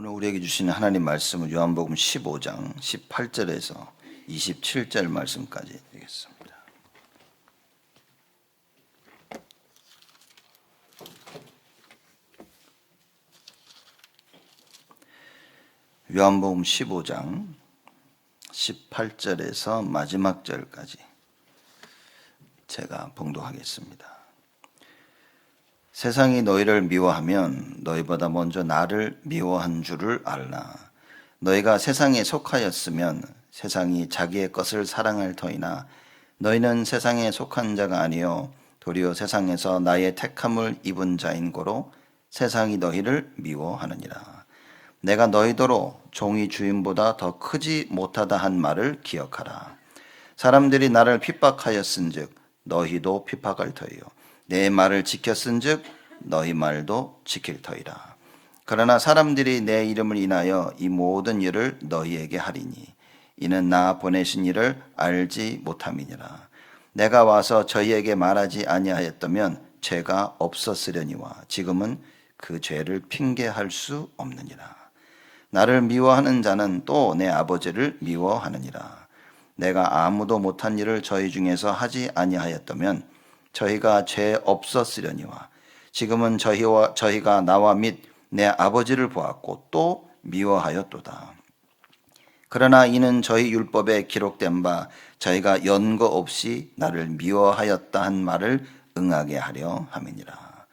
오늘 우리에게 주시는 하나님 말씀은 요한복음 15장 18절에서 27절 말씀까지 드리겠습니다. 요한복음 15장 18절에서 마지막 절까지 제가 봉독하겠습니다. 세상이 너희를 미워하면 너희보다 먼저 나를 미워한 줄을 알라. 너희가 세상에 속하였으면 세상이 자기의 것을 사랑할 터이나 너희는 세상에 속한 자가 아니요 도리어 세상에서 나의 택함을 입은 자인 고로 세상이 너희를 미워하느니라. 내가 너희더러 종이 주인보다 더 크지 못하다 한 말을 기억하라. 사람들이 나를 핍박하였은즉 너희도 핍박할 터이요 내 말을 지켰은즉 너희 말도 지킬 터이라. 그러나 사람들이 내 이름을 인하여 이 모든 일을 너희에게 하리니 이는 나 보내신 이를 알지 못함이니라. 내가 와서 저희에게 말하지 아니하였다면 죄가 없었으려니와 지금은 그 죄를 핑계할 수 없느니라. 나를 미워하는 자는 또 내 아버지를 미워하느니라. 내가 아무도 못한 일을 저희 중에서 하지 아니하였다면 저희가 죄 없었으려니와 지금은 저희가 나와 및 내 아버지를 보았고 또 미워하였도다. 그러나 이는 저희 율법에 기록된 바 저희가 연고 없이 나를 미워하였다 한 말을 응하게 하려 함이니라.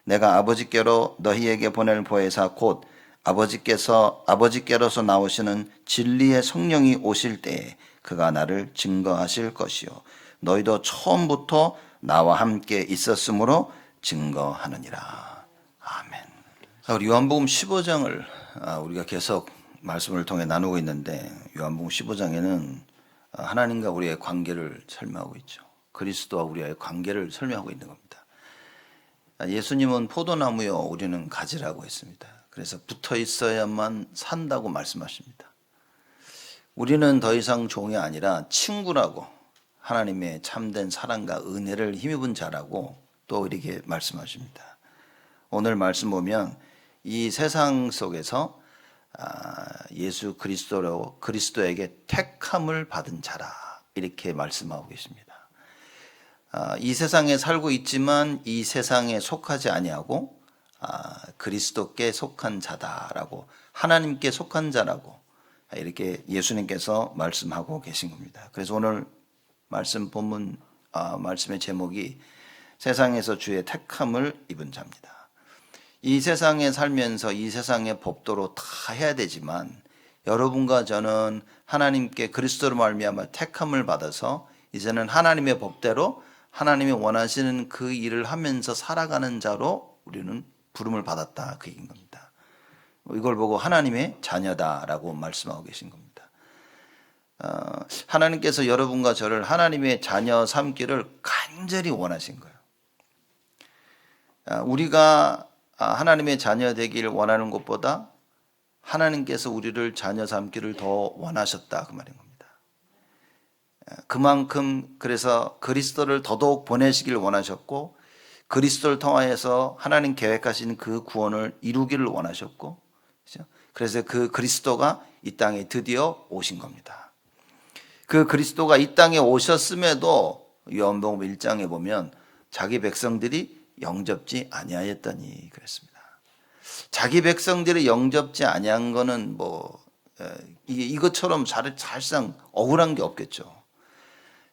내가 아버지께로 너희에게 보낼 보혜사 곧 아버지께로서 나오시는 진리의 성령이 오실 때에 그가 나를 증거하실 것이요 너희도 처음부터 나와 함께 있었으므로 증거하느니라. 아멘. 우리 요한복음 15장을 우리가 계속 말씀을 통해 나누고 있는데 요한복음 15장에는 하나님과 우리의 관계를 설명하고 있죠. 그리스도와 우리의 관계를 설명하고 있는 겁니다. 예수님은 포도나무요 우리는 가지라고 했습니다. 그래서 붙어 있어야만 산다고 말씀하십니다. 우리는 더 이상 종이 아니라 친구라고 하나님의 참된 사랑과 은혜를 힘입은 자라고 또 이렇게 말씀하십니다. 오늘 말씀 보면 이 세상 속에서 예수 그리스도에게 택함을 받은 자라 이렇게 말씀하고 계십니다. 이 세상에 살고 있지만 이 세상에 속하지 아니하고 그리스도께 속한 자다라고 하나님께 속한 자라고 이렇게 예수님께서 말씀하고 계신 겁니다. 그래서 오늘 말씀 본문 말씀의 제목이 세상에서 주의 택함을 입은 자입니다. 이 세상에 살면서 이 세상의 법도로 다 해야 되지만 여러분과 저는 하나님께 그리스도로 말미암아 택함을 받아서 이제는 하나님의 법대로 하나님이 원하시는 그 일을 하면서 살아가는 자로 우리는 부름을 받았다 그 얘기인 겁니다. 이걸 보고 하나님의 자녀다라고 말씀하고 계신 겁니다. 하나님께서 여러분과 저를 하나님의 자녀 삼기를 간절히 원하신 거예요. 우리가 하나님의 자녀 되기를 원하는 것보다 하나님께서 우리를 자녀 삼기를 더 원하셨다 그 말인 겁니다. 그만큼 그래서 그리스도를 더더욱 보내시기를 원하셨고 그리스도를 통하여서 하나님 계획하신 그 구원을 이루기를 원하셨고 그래서 그 그리스도가 이 땅에 드디어 오신 겁니다. 그 그리스도가 이 땅에 오셨음에도 요한복음 1장에 보면 자기 백성들이 영접지 아니하였더니 그랬습니다. 자기 백성들이 영접지 아니한 거는 이것처럼 사실상 억울한 게 없겠죠.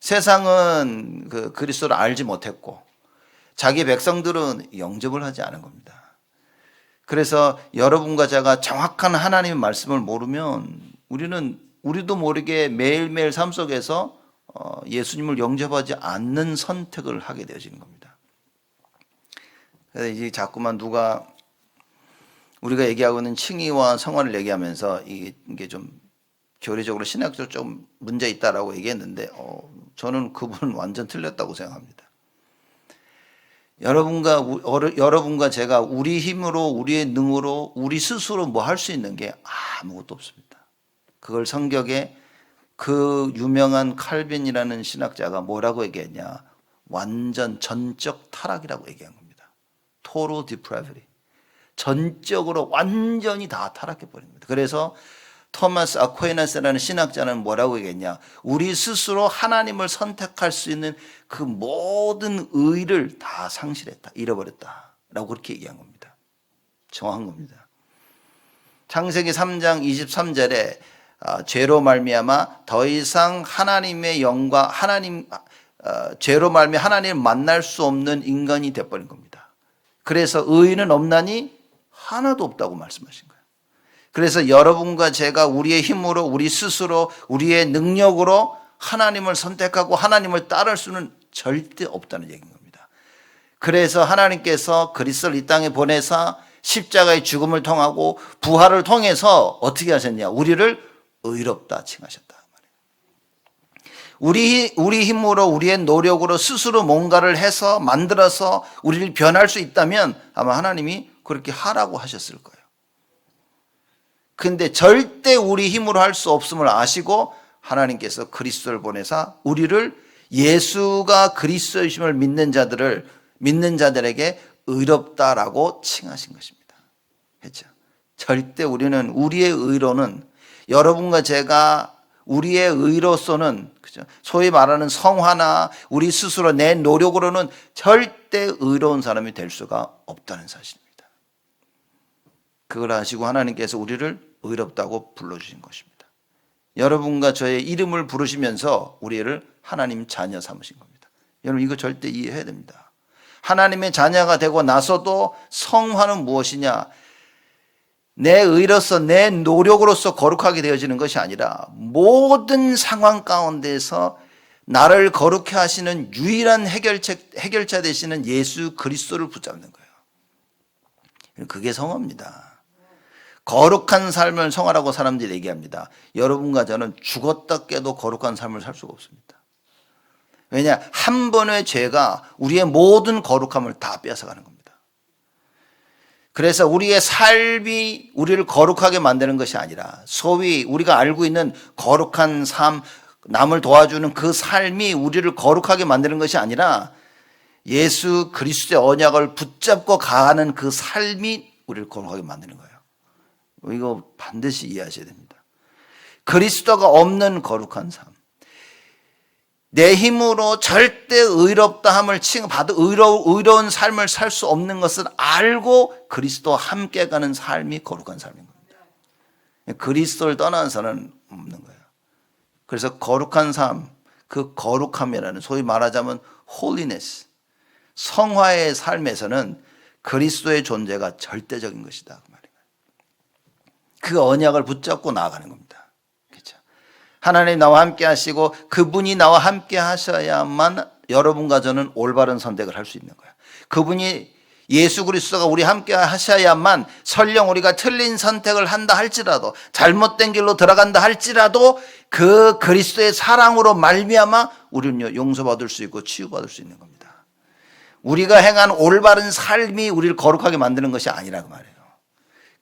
세상은 그 그리스도를 알지 못했고 자기 백성들은 영접을 하지 않은 겁니다. 그래서 여러분과 제가 정확한 하나님의 말씀을 모르면 우리도 모르게 매일매일 삶 속에서 예수님을 영접하지 않는 선택을 하게 되어지는 겁니다. 그래서 이제 자꾸만 누가 우리가 얘기하고 있는 칭의와 성화를 얘기하면서 이게 좀 교리적으로 신학적으로 좀 문제 있다라고 얘기했는데 저는 그분은 완전 틀렸다고 생각합니다. 여러분과 제가 우리 힘으로 우리의 능으로 우리 스스로 뭐 할 수 있는 게 아무것도 없습니다. 그걸 성경에 그 유명한 칼빈이라는 신학자가 뭐라고 얘기했냐 완전 전적 타락이라고 얘기한 겁니다. Total depravity. 전적으로 완전히 다 타락해 버립니다. 그래서 토마스 아퀴나스라는 신학자는 뭐라고 얘기했냐? 우리 스스로 하나님을 선택할 수 있는 그 모든 의를 다 상실했다, 잃어버렸다 라고 그렇게 얘기한 겁니다. 정확한 겁니다. 창세기 3장 23절에 죄로 말미암아 더 이상 하나님의 영과 죄로 말미암아 하나님을 만날 수 없는 인간이 되어버린 겁니다. 그래서 의인은 없나니 하나도 없다고 말씀하신 거예요. 그래서 여러분과 제가 우리의 힘으로, 우리 스스로, 우리의 능력으로 하나님을 선택하고 하나님을 따를 수는 절대 없다는 얘기인 겁니다. 그래서 하나님께서 그리스도를 이 땅에 보내사 십자가의 죽음을 통하고 부활을 통해서 어떻게 하셨냐? 우리를 의롭다 칭하셨다. 우리 힘으로, 우리의 노력으로 스스로 뭔가를 해서 만들어서 우리를 변할 수 있다면 아마 하나님이 그렇게 하라고 하셨을 거예요. 근데 절대 우리 힘으로 할 수 없음을 아시고 하나님께서 그리스도를 보내사 우리를 예수가 그리스도이심을 믿는 자들에게 의롭다라고 칭하신 것입니다. 그렇죠? 절대 우리는 우리의 의로는, 여러분과 제가 우리의 의로서는, 그죠? 소위 말하는 성화나 우리 스스로 내 노력으로는 절대 의로운 사람이 될 수가 없다는 사실입니다. 그걸 아시고 하나님께서 우리를 의롭다고 불러주신 것입니다. 여러분과 저의 이름을 부르시면서 우리를 하나님 자녀 삼으신 겁니다. 여러분 이거 절대 이해해야 됩니다. 하나님의 자녀가 되고 나서도 성화는 무엇이냐? 내 의로서 내 노력으로서 거룩하게 되어지는 것이 아니라 모든 상황 가운데서 나를 거룩해 하시는 유일한 해결자 되시는 예수 그리스도를 붙잡는 거예요. 그게 성화입니다. 거룩한 삶을 성화라고 사람들이 얘기합니다. 여러분과 저는 죽었다 깨도 거룩한 삶을 살 수가 없습니다. 왜냐? 한 번의 죄가 우리의 모든 거룩함을 다 뺏어가는 겁니다. 그래서 우리의 삶이 우리를 거룩하게 만드는 것이 아니라 소위 우리가 알고 있는 거룩한 삶, 남을 도와주는 그 삶이 우리를 거룩하게 만드는 것이 아니라 예수 그리스도의 언약을 붙잡고 가는 그 삶이 우리를 거룩하게 만드는 거예요. 이거 반드시 이해하셔야 됩니다. 그리스도가 없는 거룩한 삶, 내 힘으로 절대 의롭다 함을 받아 의로운 삶을 살 수 없는 것을 알고 그리스도와 함께 가는 삶이 거룩한 삶인 겁니다. 그리스도를 떠나서는 없는 거예요. 그래서 거룩한 삶, 그 거룩함이라는 소위 말하자면 holiness, 성화의 삶에서는 그리스도의 존재가 절대적인 것이다. 그 언약을 붙잡고 나아가는 겁니다. 그렇죠? 하나님 나와 함께 하시고 그분이 나와 함께 하셔야만 여러분과 저는 올바른 선택을 할 수 있는 거예요. 그분이 예수 그리스도가 우리 함께 하셔야만 설령 우리가 틀린 선택을 한다 할지라도 잘못된 길로 들어간다 할지라도 그 그리스도의 사랑으로 말미암아 우리는 용서받을 수 있고 치유받을 수 있는 겁니다. 우리가 행한 올바른 삶이 우리를 거룩하게 만드는 것이 아니라고 말해요.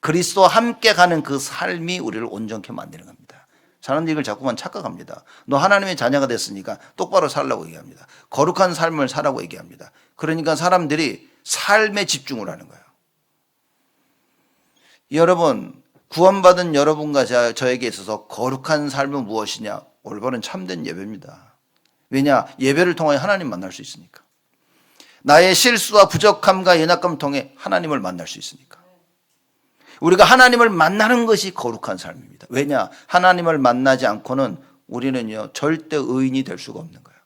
그리스도와 함께 가는 그 삶이 우리를 온전케 만드는 겁니다. 사람들이 이걸 자꾸만 착각합니다. 너 하나님의 자녀가 됐으니까 똑바로 살라고 얘기합니다. 거룩한 삶을 살라고 얘기합니다. 그러니까 사람들이 삶에 집중을 하는 거예요. 여러분, 구원받은 여러분과 저에게 있어서 거룩한 삶은 무엇이냐? 올바른 참된 예배입니다. 왜냐? 예배를 통하여 하나님 만날 수 있으니까. 나의 실수와 부족함과 연약함을 통해 하나님을 만날 수 있으니까. 우리가 하나님을 만나는 것이 거룩한 삶입니다. 왜냐? 하나님을 만나지 않고는 우리는요 절대 의인이 될 수가 없는 거예요.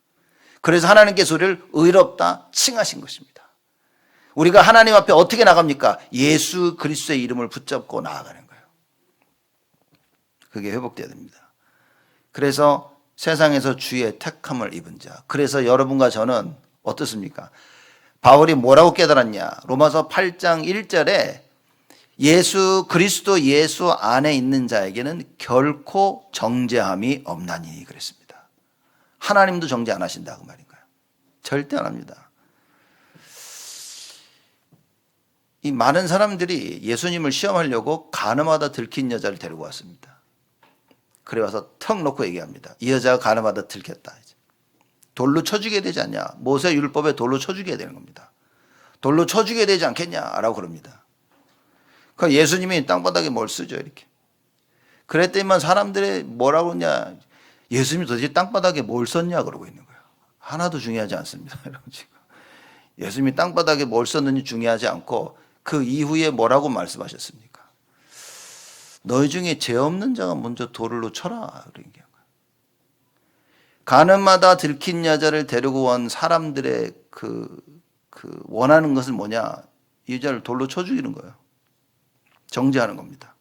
그래서 하나님께서 우리를 의롭다 칭하신 것입니다. 우리가 하나님 앞에 어떻게 나갑니까? 예수 그리스도의 이름을 붙잡고 나아가는 거예요. 그게 회복돼야 됩니다. 그래서 세상에서 주의 택함을 입은 자, 그래서 여러분과 저는 어떻습니까? 바울이 뭐라고 깨달았냐? 로마서 8장 1절에 예수 그리스도 예수 안에 있는 자에게는 결코 정죄함이 없나니 그랬습니다. 하나님도 정죄 안 하신다 그 말인가요? 절대 안 합니다. 이 많은 사람들이 예수님을 시험하려고 가늠하다 들킨 여자를 데리고 왔습니다. 그래 와서 턱 놓고 얘기합니다. 이 여자가 가늠하다 들켰다. 돌로 쳐 죽여야 되지 않냐? 모세 율법에 돌로 쳐 죽여야 되는 겁니다. 돌로 쳐 죽여야 되지 않겠냐라고 그럽니다. 그 예수님이 땅바닥에 뭘 쓰죠, 이렇게. 그랬더니만 사람들이 뭐라고 하냐, 예수님이 도대체 땅바닥에 뭘 썼냐 그러고 있는 거예요. 하나도 중요하지 않습니다, 여러분. 지금 예수님이 땅바닥에 뭘 썼는지 중요하지 않고 그 이후에 뭐라고 말씀하셨습니까? 너희 중에 죄 없는 자가 먼저 돌로 쳐라, 그런 게. 가늠하다 들킨 여자를 데리고 온 사람들의 원하는 것은 뭐냐? 이 여자를 돌로 쳐 죽이는 거예요. 정죄하는 겁니다.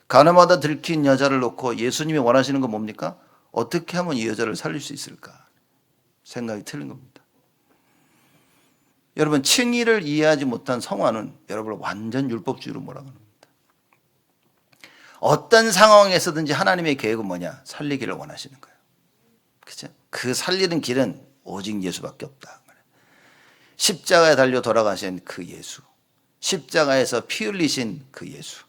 가늠하다 들킨 여자를 놓고 예수님이 원하시는 건 뭡니까? 어떻게 하면 이 여자를 살릴 수 있을까? 생각이 틀린 겁니다. 여러분, 칭의를 이해하지 못한 성화는 여러분을 완전 율법주의로 몰아가는 겁니다. 어떤 상황에서든지 하나님의 계획은 뭐냐? 살리기를 원하시는 거예요. 그죠? 그 살리는 길은 오직 예수밖에 없다. 십자가에 달려 돌아가신 그 예수, 십자가에서 피 흘리신 그 예수,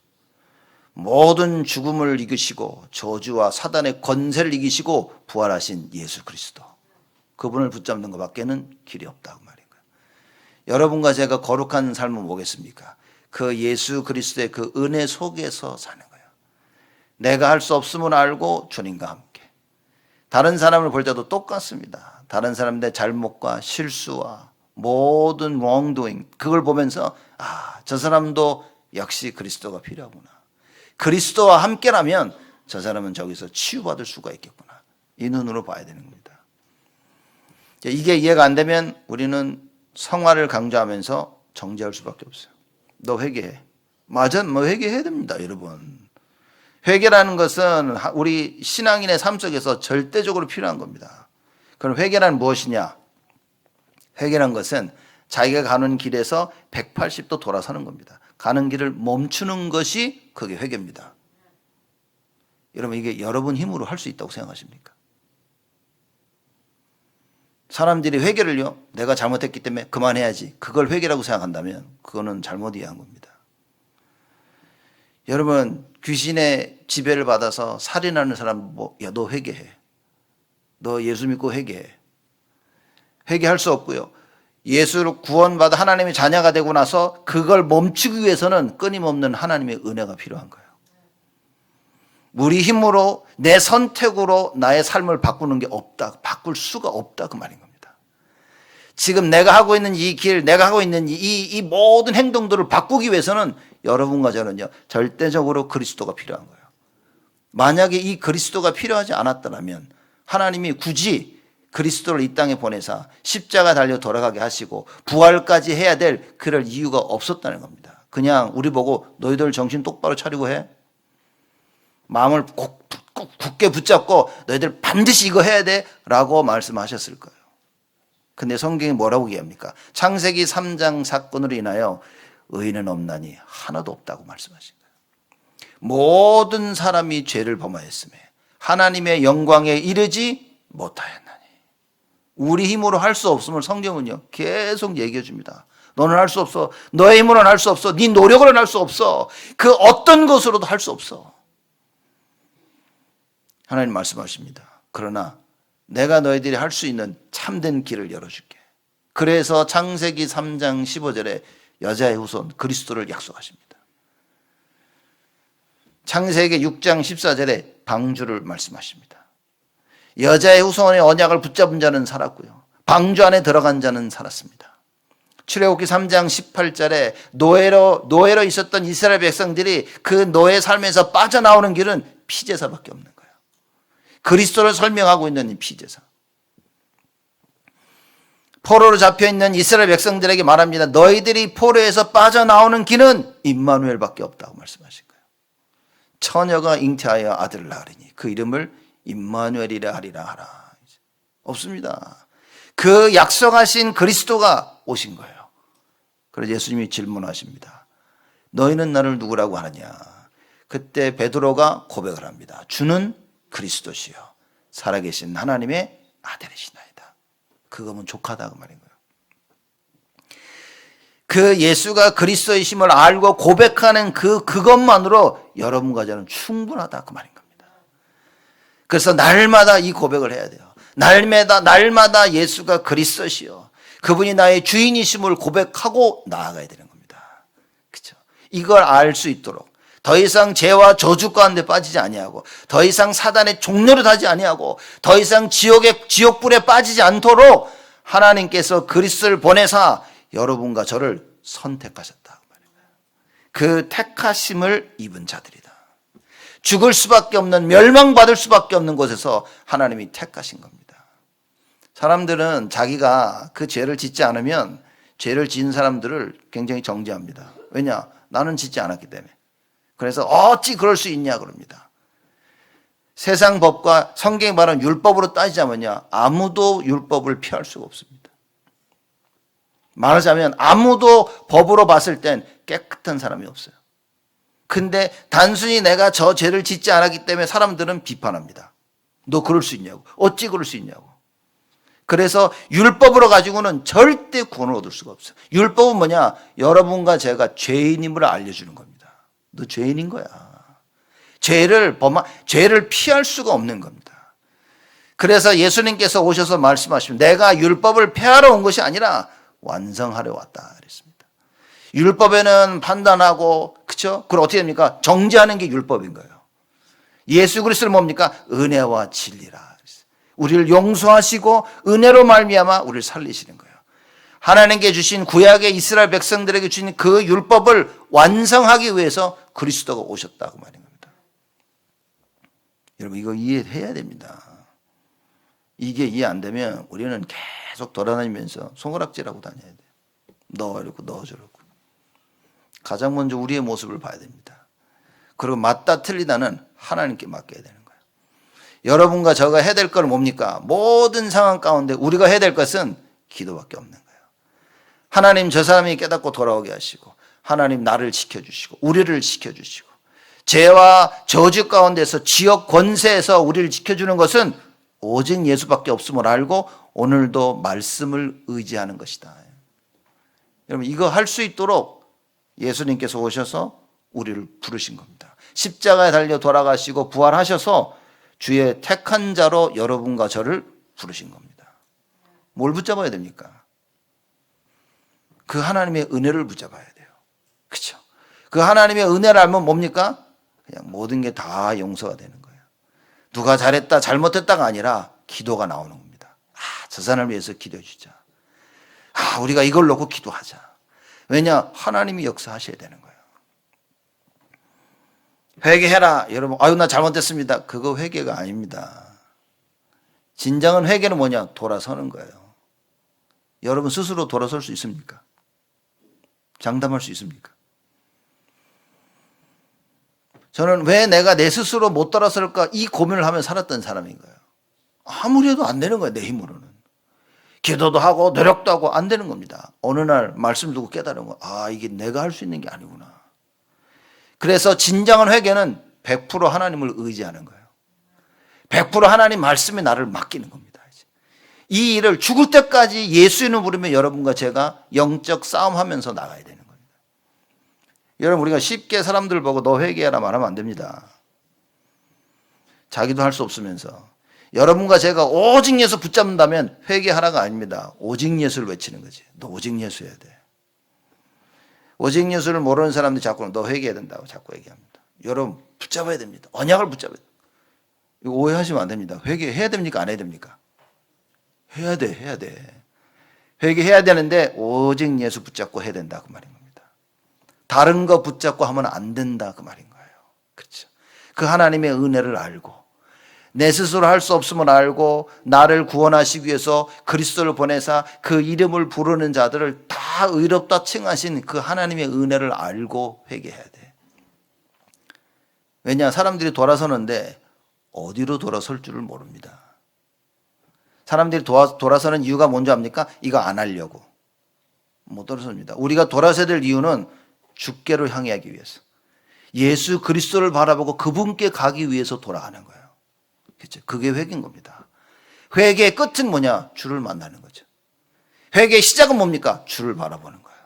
모든 죽음을 이기시고 저주와 사단의 권세를 이기시고 부활하신 예수 그리스도, 그분을 붙잡는 것밖에는 길이 없다고 말인 거예요. 여러분과 제가 거룩한 삶은 뭐겠습니까? 그 예수 그리스도의 그 은혜 속에서 사는 거예요. 내가 할 수 없음을 알고 주님과 함께. 다른 사람을 볼 때도 똑같습니다. 다른 사람들의 잘못과 실수와 모든 wrongdoing, 그걸 보면서 저 사람도 역시 그리스도가 필요하구나. 그리스도와 함께라면 저 사람은 저기서 치유받을 수가 있겠구나. 이 눈으로 봐야 되는 겁니다. 이게 이해가 안 되면 우리는 성화를 강조하면서 정죄할 수밖에 없어요. 너 회개해. 맞아, 뭐 회개해야 됩니다, 여러분. 회개라는 것은 우리 신앙인의 삶 속에서 절대적으로 필요한 겁니다. 그럼 회개란 무엇이냐? 회개란 것은 자기가 가는 길에서 180도 돌아서는 겁니다. 가는 길을 멈추는 것이 그게 회개입니다. 여러분, 이게 여러분 힘으로 할 수 있다고 생각하십니까? 사람들이 회개를요, 내가 잘못했기 때문에 그만해야지, 그걸 회개라고 생각한다면 그거는 잘못 이해한 겁니다. 여러분, 귀신의 지배를 받아서 살인하는 사람, 야, 너 회개해. 너 예수 믿고 회개해. 회개할 수 없고요. 예수를 구원받아 하나님의 자녀가 되고 나서 그걸 멈추기 위해서는 끊임없는 하나님의 은혜가 필요한 거예요. 우리 힘으로, 내 선택으로 나의 삶을 바꾸는 게 없다. 바꿀 수가 없다. 그 말인 겁니다. 지금 내가 하고 있는 이 길, 내가 하고 있는 이 모든 행동들을 바꾸기 위해서는 여러분과 저는요, 절대적으로 그리스도가 필요한 거예요. 만약에 이 그리스도가 필요하지 않았더라면 하나님이 굳이 그리스도를 이 땅에 보내사 십자가 달려 돌아가게 하시고 부활까지 해야 될 그럴 이유가 없었다는 겁니다. 그냥 우리 보고 너희들 정신 똑바로 차리고 해. 마음을 굳게 붙잡고 너희들 반드시 이거 해야 돼 라고 말씀하셨을 거예요. 근데 성경이 뭐라고 얘기합니까? 창세기 3장 사건으로 인하여 의인은 없나니 하나도 없다고 말씀하신 거예요. 모든 사람이 죄를 범하였으며 하나님의 영광에 이르지 못하였나니. 우리 힘으로 할 수 없음을 성경은요 계속 얘기해 줍니다. 너는 할 수 없어. 너의 힘으로는 할 수 없어. 네 노력으로는 할 수 없어. 그 어떤 것으로도 할 수 없어. 하나님 말씀하십니다. 그러나 내가 너희들이 할 수 있는 참된 길을 열어줄게. 그래서 창세기 3장 15절에 여자의 후손 그리스도를 약속하십니다. 창세기 6장 14절에 방주를 말씀하십니다. 여자의 후손의 언약을 붙잡은 자는 살았고요. 방주 안에 들어간 자는 살았습니다. 출애굽기 3장 18절에 노예로 있었던 이스라엘 백성들이 그 노예 삶에서 빠져나오는 길은 피제사밖에 없는 거예요. 그리스도를 설명하고 있는 이 피제사. 포로로 잡혀있는 이스라엘 백성들에게 말합니다. 너희들이 포로에서 빠져나오는 길은 임마누엘밖에 없다고 말씀하신 거예요. 처녀가 잉태하여 아들을 낳으리니 그 이름을 임마누엘이라 하리라 하라. 없습니다. 그 약속하신 그리스도가 오신 거예요. 그래서 예수님이 질문하십니다. 너희는 나를 누구라고 하느냐? 그때 베드로가 고백을 합니다. 주는 그리스도시요 살아계신 하나님의 아들이시나이다. 그거면 족하다 그 말인 거예요. 그 예수가 그리스도이심을 알고 고백하는 그것만으로 여러분과 저는 충분하다 그 말인 겁니다. 그래서 날마다 이 고백을 해야 돼요. 날마다 예수가 그리스도시요 그분이 나의 주인이심을 고백하고 나아가야 되는 겁니다. 그렇죠? 이걸 알 수 있도록 더 이상 죄와 저주 가운데 빠지지 아니하고 더 이상 사단의 종노릇 하지 아니하고 더 이상 지옥불에 빠지지 않도록 하나님께서 그리스도를 보내사 여러분과 저를 선택하셨다. 그 택하심을 입은 자들이다. 죽을 수밖에 없는, 멸망받을 수밖에 없는 곳에서 하나님이 택하신 겁니다. 사람들은 자기가 그 죄를 짓지 않으면 죄를 지은 사람들을 굉장히 정죄합니다. 왜냐? 나는 짓지 않았기 때문에. 그래서 어찌 그럴 수 있냐 그럽니다. 세상 법과 성경이 말하는 율법으로 따지자면요, 아무도 율법을 피할 수가 없습니다. 말하자면 아무도 법으로 봤을 땐 깨끗한 사람이 없어요. 근데 단순히 내가 저 죄를 짓지 않았기 때문에 사람들은 비판합니다. 너 그럴 수 있냐고. 어찌 그럴 수 있냐고. 그래서 율법으로 가지고는 절대 구원을 얻을 수가 없어요. 율법은 뭐냐? 여러분과 제가 죄인임을 알려주는 겁니다. 너 죄인인 거야. 죄를 피할 수가 없는 겁니다. 그래서 예수님께서 오셔서 말씀하시면 내가 율법을 폐하러 온 것이 아니라 완성하려 왔다 그랬습니다. 율법에는 판단하고, 그렇죠? 그걸 어떻게 됩니까? 정죄하는 게 율법인 거예요. 예수 그리스도는 뭡니까? 은혜와 진리라. 우리를 용서하시고 은혜로 말미암아 우리를 살리시는 거예요. 하나님께 주신 구약의 이스라엘 백성들에게 주신 그 율법을 완성하기 위해서 그리스도가 오셨다고 말인 겁니다. 여러분 이거 이해해야 됩니다. 이게 이해 안 되면 우리는 계속 돌아다니면서 손가락질하고 다녀야 돼요. 너 이러고 너 저러고. 가장 먼저 우리의 모습을 봐야 됩니다. 그리고 맞다 틀리다는 하나님께 맡겨야 되는 거예요. 여러분과 저가 해야 될 건 뭡니까? 모든 상황 가운데 우리가 해야 될 것은 기도밖에 없는 거예요. 하나님 저 사람이 깨닫고 돌아오게 하시고 하나님 나를 지켜주시고 우리를 지켜주시고 죄와 저주 가운데서 지역 권세에서 우리를 지켜주는 것은 오직 예수밖에 없음을 알고 오늘도 말씀을 의지하는 것이다. 여러분 이거 할 수 있도록 예수님께서 오셔서 우리를 부르신 겁니다. 십자가에 달려 돌아가시고 부활하셔서 주의 택한 자로 여러분과 저를 부르신 겁니다. 뭘 붙잡아야 됩니까? 그 하나님의 은혜를 붙잡아야 돼요. 그렇죠? 그 하나님의 은혜를 알면 뭡니까? 그냥 모든 게 다 용서가 되는 거예요. 누가 잘했다 잘못했다가 아니라 기도가 나오는 겁니다. 저 사람을 위해서 기도해 주자. 우리가 이걸 놓고 기도하자. 왜냐? 하나님이 역사하셔야 되는 거예요. 회개해라. 여러분, 나 잘못했습니다. 그거 회개가 아닙니다. 진정한 회개는 뭐냐? 돌아서는 거예요. 여러분 스스로 돌아설 수 있습니까? 장담할 수 있습니까? 저는 왜 내가 내 스스로 못 돌아설까? 이 고민을 하며 살았던 사람인 거예요. 아무리 해도 안 되는 거예요. 내 힘으로는. 기도도 하고 노력도 하고 안 되는 겁니다. 어느 날 말씀 듣고 깨달은 거, 이게 내가 할 수 있는 게 아니구나. 그래서 진정한 회개는 100% 하나님을 의지하는 거예요. 100% 하나님 말씀에 나를 맡기는 겁니다. 이 일을 죽을 때까지 예수의 이름 부르며 여러분과 제가 영적 싸움하면서 나가야 되는 겁니다. 여러분 우리가 쉽게 사람들 보고 너 회개해라 말하면 안 됩니다. 자기도 할 수 없으면서. 여러분과 제가 오직 예수 붙잡는다면 회개하라가 아닙니다. 오직 예수를 외치는 거지. 너 오직 예수 해야 돼. 오직 예수를 모르는 사람들이 자꾸 너 회개해야 된다고 자꾸 얘기합니다. 여러분 붙잡아야 됩니다. 언약을 붙잡아야 돼요. 이거 오해하시면 안 됩니다. 회개해야 됩니까? 안 해야 됩니까? 해야 돼. 해야 돼. 회개해야 되는데 오직 예수 붙잡고 해야 된다 그 말인 겁니다. 다른 거 붙잡고 하면 안 된다 그 말인 거예요. 그렇죠? 그 하나님의 은혜를 알고 내 스스로 할 수 없음을 알고 나를 구원하시기 위해서 그리스도를 보내사 그 이름을 부르는 자들을 다 의롭다 칭하신 그 하나님의 은혜를 알고 회개해야 돼. 왜냐? 사람들이 돌아서는데 어디로 돌아설 줄을 모릅니다. 사람들이 돌아서는 이유가 뭔지 압니까? 이거 안 하려고. 못 돌아섭니다. 우리가 돌아서야 될 이유는 주께로 향해 하기 위해서. 예수 그리스도를 바라보고 그분께 가기 위해서 돌아가는 거예요. 그렇죠? 그게 회개인 겁니다. 회개의 끝은 뭐냐? 주를 만나는 거죠. 회개의 시작은 뭡니까? 주를 바라보는 거예요.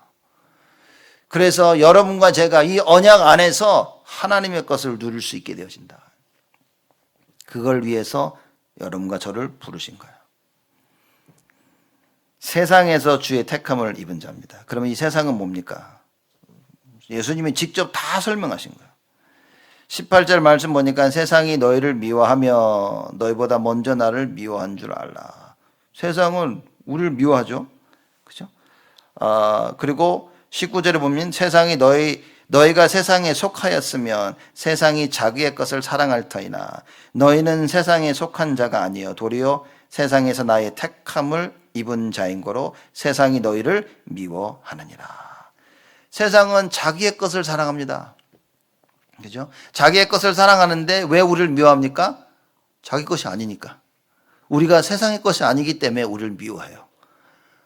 그래서 여러분과 제가 이 언약 안에서 하나님의 것을 누릴 수 있게 되어진다. 그걸 위해서 여러분과 저를 부르신 거예요. 세상에서 주의 택함을 입은 자입니다. 그러면 이 세상은 뭡니까? 예수님이 직접 다 설명하신 거예요. 18절 말씀 보니까 세상이 너희를 미워하며 너희보다 먼저 나를 미워한 줄 알라. 세상은 우리를 미워하죠. 그죠? 그리고 19절에 보면 세상이 너희가 세상에 속하였으면 세상이 자기의 것을 사랑할 터이나 너희는 세상에 속한 자가 아니여 도리어 세상에서 나의 택함을 입은 자인 거로 세상이 너희를 미워하느니라. 세상은 자기의 것을 사랑합니다. 그죠? 자기의 것을 사랑하는데 왜 우리를 미워합니까? 자기 것이 아니니까. 우리가 세상의 것이 아니기 때문에 우리를 미워해요.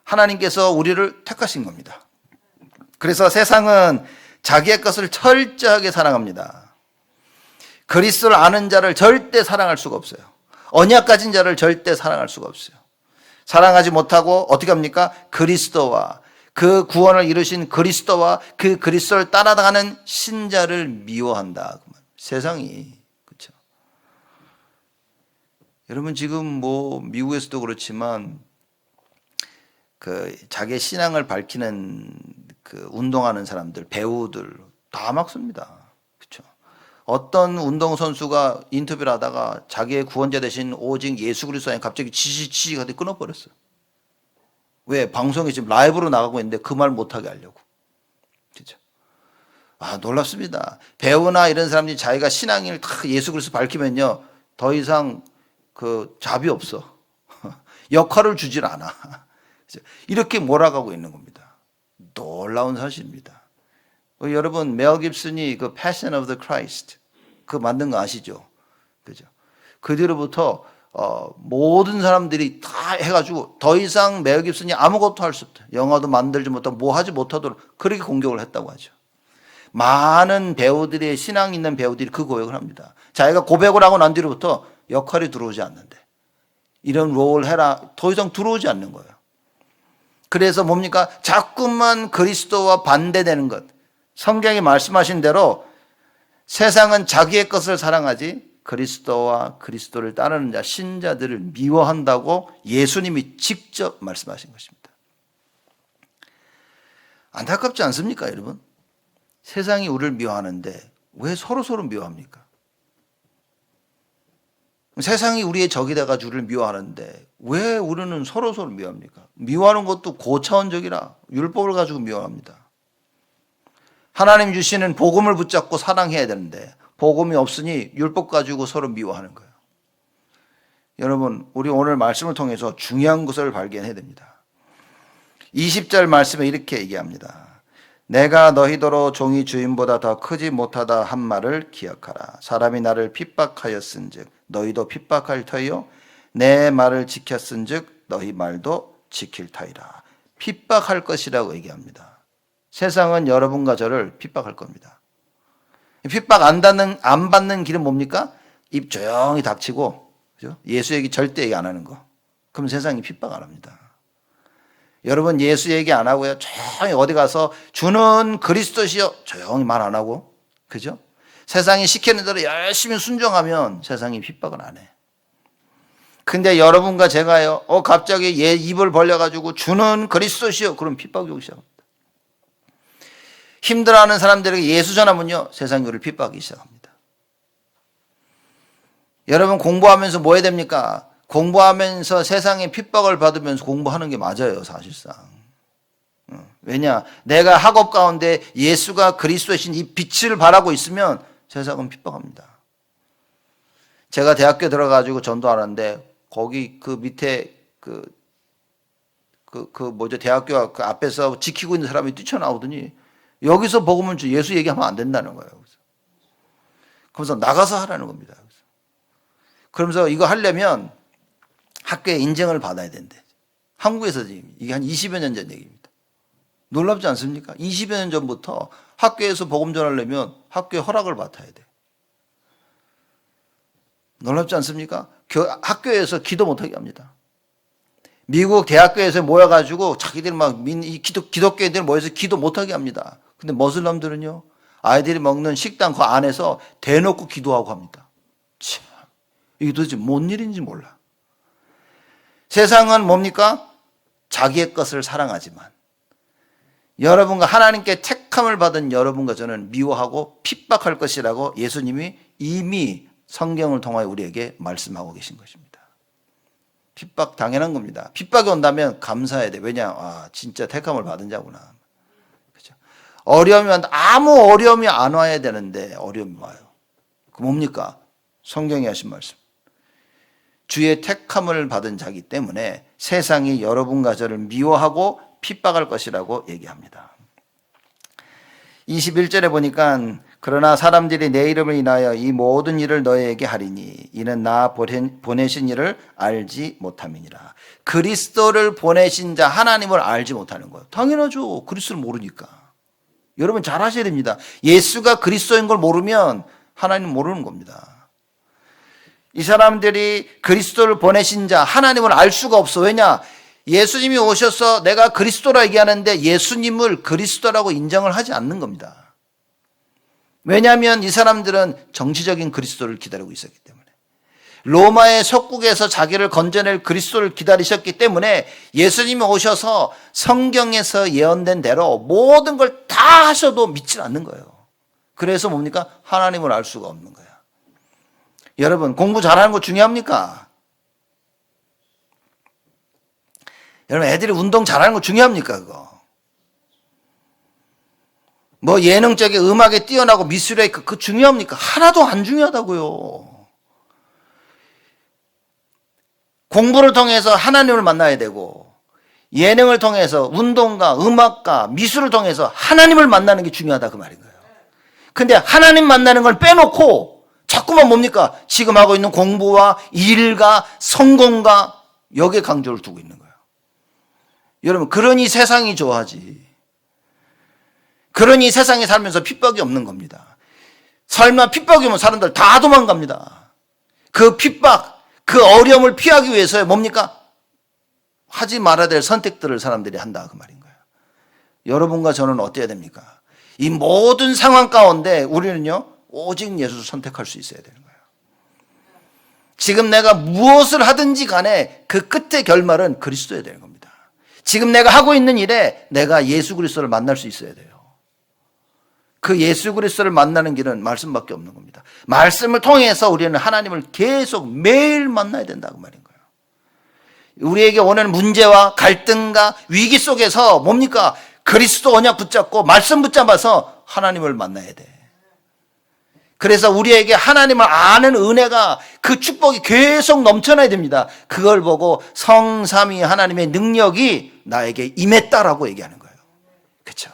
하나님께서 우리를 택하신 겁니다. 그래서 세상은 자기의 것을 철저하게 사랑합니다. 그리스도를 아는 자를 절대 사랑할 수가 없어요. 언약 가진 자를 절대 사랑할 수가 없어요. 사랑하지 못하고 어떻게 합니까? 그리스도와 그 구원을 이루신 그리스도와 그 그리스도를 따라가는 신자를 미워한다. 세상이. 그렇죠? 여러분 지금 뭐 미국에서도 그렇지만 그 자기의 신앙을 밝히는 그 운동하는 사람들, 배우들 다 막습니다. 그렇죠? 어떤 운동선수가 인터뷰를 하다가 자기의 구원자 되신 오직 예수 그리스도 안에 갑자기 지지가 끊어버렸어요. 왜? 방송에 지금 라이브로 나가고 있는데 그 말 못하게 하려고. 그렇죠? 놀랍습니다. 배우나 이런 사람들이 자기가 신앙을 다 예수 그리스도 밝히면요, 더 이상 그 잡이 없어. 역할을 주질 않아. 이렇게 몰아가고 있는 겁니다. 놀라운 사실입니다. 여러분, 멜 깁슨이 그 Passion of the Christ 그 만든 거 아시죠? 그죠? 그 뒤로부터 모든 사람들이 다 해가지고 더 이상 멜 깁슨이 아무것도 할 수 없다. 영화도 만들지 못하고 뭐 하지 못하도록 그렇게 공격을 했다고 하죠. 많은 배우들이, 신앙 있는 배우들이 그 고백을 합니다. 자기가 고백을 하고 난 뒤로부터 역할이 들어오지 않는데, 이런 롤 해라 더 이상 들어오지 않는 거예요. 그래서 뭡니까? 자꾸만 그리스도와 반대되는 것. 성경이 말씀하신 대로 세상은 자기의 것을 사랑하지 그리스도와 그리스도를 따르는 자, 신자들을 미워한다고 예수님이 직접 말씀하신 것입니다. 안타깝지 않습니까, 여러분? 세상이 우리를 미워하는데 왜 서로 미워합니까? 세상이 우리의 적이 돼가지고 우리를 미워하는데 왜 우리는 서로 미워합니까? 미워하는 것도 고차원적이라 율법을 가지고 미워합니다. 하나님 주시는 복음을 붙잡고 사랑해야 되는데 복음이 없으니 율법 가지고 서로 미워하는 거예요. 여러분, 우리 오늘 말씀을 통해서 중요한 것을 발견해야 됩니다. 20절 말씀에 이렇게 얘기합니다. 내가 너희더러 종이 주인보다 더 크지 못하다 한 말을 기억하라. 사람이 나를 핍박하였은즉 너희도 핍박할 터이요 내 말을 지켰은즉 너희 말도 지킬 터이라. 핍박할 것이라고 얘기합니다. 세상은 여러분과 저를 핍박할 겁니다. 핍박 안 받는 길은 뭡니까? 입 조용히 닥치고, 그죠? 예수 얘기 절대 얘기 안 하는 거. 그럼 세상이 핍박 안 합니다. 여러분, 예수 얘기 안 하고요, 조용히 어디 가서 주는 그리스도시여 조용히 말 안 하고, 그죠? 세상이 시키는 대로 열심히 순종하면 세상이 핍박을 안 해. 근데 여러분과 제가요, 갑자기 얘 입을 벌려가지고 주는 그리스도시여, 그럼 핍박이 오기 시작합니다. 힘들어하는 사람들에게 예수 전하면요, 세상이 우리를 핍박하기 시작합니다. 여러분, 공부하면서 뭐 해야 됩니까? 공부하면서 세상에 핍박을 받으면서 공부하는 게 맞아요, 사실상. 왜냐? 내가 학업 가운데 예수가 그리스도이신 이 빛을 바라고 있으면 세상은 핍박합니다. 제가 대학교 들어가지고 전도하는데 거기 그 밑에 대학교 그 앞에서 지키고 있는 사람이 뛰쳐나오더니 여기서 복음을 예수 얘기하면 안 된다는 거예요. 그래서 나가서 하라는 겁니다. 그러면서 이거 하려면 학교에 인정을 받아야 된대. 한국에서 이게 한 20여 년 전 얘기입니다. 놀랍지 않습니까? 20여 년 전부터 학교에서 복음 전하려면 학교에 허락을 받아야 돼. 놀랍지 않습니까? 학교에서 기도 못하게 합니다. 미국 대학교에서 모여가지고 자기들 기독교인들 모여서 기도 못하게 합니다. 근데 머슬람들은요, 아이들이 먹는 식당 그 안에서 대놓고 기도하고 합니다. 참, 이게 도대체 뭔 일인지 몰라. 세상은 뭡니까? 자기의 것을 사랑하지만 여러분과 하나님께 택함을 받은 여러분과 저는 미워하고 핍박할 것이라고 예수님이 이미 성경을 통하여 우리에게 말씀하고 계신 것입니다. 핍박 당연한 겁니다. 핍박이 온다면 감사해야 돼. 왜냐? 진짜 택함을 받은 자구나. 그렇죠? 어려움이 왔다. 아무 어려움이 안 와야 되는데 어려움이 와요. 그 뭡니까? 성경이 하신 말씀. 주의 택함을 받은 자기 때문에 세상이 여러분과 저를 미워하고 핍박할 것이라고 얘기합니다. 21절에 보니까 그러나 사람들이 내 이름을 인하여 이 모든 일을 너희에게 하리니 이는 나 보내신 이를 알지 못함이니라. 그리스도를 보내신 자 하나님을 알지 못하는 거예요. 당연하죠. 그리스도를 모르니까. 여러분 잘 아셔야 됩니다. 예수가 그리스도인 걸 모르면 하나님 모르는 겁니다. 이 사람들이 그리스도를 보내신 자 하나님을 알 수가 없어. 왜냐? 예수님이 오셔서 내가 그리스도라 얘기하는데 예수님을 그리스도라고 인정을 하지 않는 겁니다. 왜냐하면 이 사람들은 정치적인 그리스도를 기다리고 있었기 때문에, 로마의 속국에서 자기를 건져낼 그리스도를 기다리셨기 때문에 예수님이 오셔서 성경에서 예언된 대로 모든 걸 다 하셔도 믿지 않는 거예요. 그래서 뭡니까? 하나님을 알 수가 없는 거야. 여러분 공부 잘하는 거 중요합니까? 여러분 애들이 운동 잘하는 거 중요합니까? 그거 뭐 예능적인 음악에 뛰어나고 미술에 그거 중요합니까? 하나도 안 중요하다고요. 공부를 통해서 하나님을 만나야 되고, 예능을 통해서 운동가, 음악가, 미술을 통해서 하나님을 만나는 게 중요하다 그 말인 거예요. 근데 하나님 만나는 걸 빼놓고 자꾸만 뭡니까? 지금 하고 있는 공부와 일과 성공과 여기에 강조를 두고 있는 거예요. 여러분 그러니 세상이 좋아하지. 그러니 세상에 살면서 핍박이 없는 겁니다. 설마 핍박이 오면 사람들 다 도망갑니다. 그 핍박, 그 어려움을 피하기 위해서 뭡니까? 하지 말아야 될 선택들을 사람들이 한다 그 말인 거예요. 여러분과 저는 어때야 됩니까? 이 모든 상황 가운데 우리는요 오직 예수를 선택할 수 있어야 되는 거예요. 지금 내가 무엇을 하든지 간에 그 끝의 결말은 그리스도여야 되는 겁니다. 지금 내가 하고 있는 일에 내가 예수 그리스도를 만날 수 있어야 돼요. 그 예수 그리스도를 만나는 길은 말씀밖에 없는 겁니다. 말씀을 통해서 우리는 하나님을 계속 매일 만나야 된다고 말인 거예요. 우리에게 오는 문제와 갈등과 위기 속에서 뭡니까? 그리스도 언약 붙잡고 말씀 붙잡아서 하나님을 만나야 돼. 그래서 우리에게 하나님을 아는 은혜가, 그 축복이 계속 넘쳐나야 됩니다. 그걸 보고 성삼위 하나님의 능력이 나에게 임했다라고 얘기하는 거예요. 그렇죠?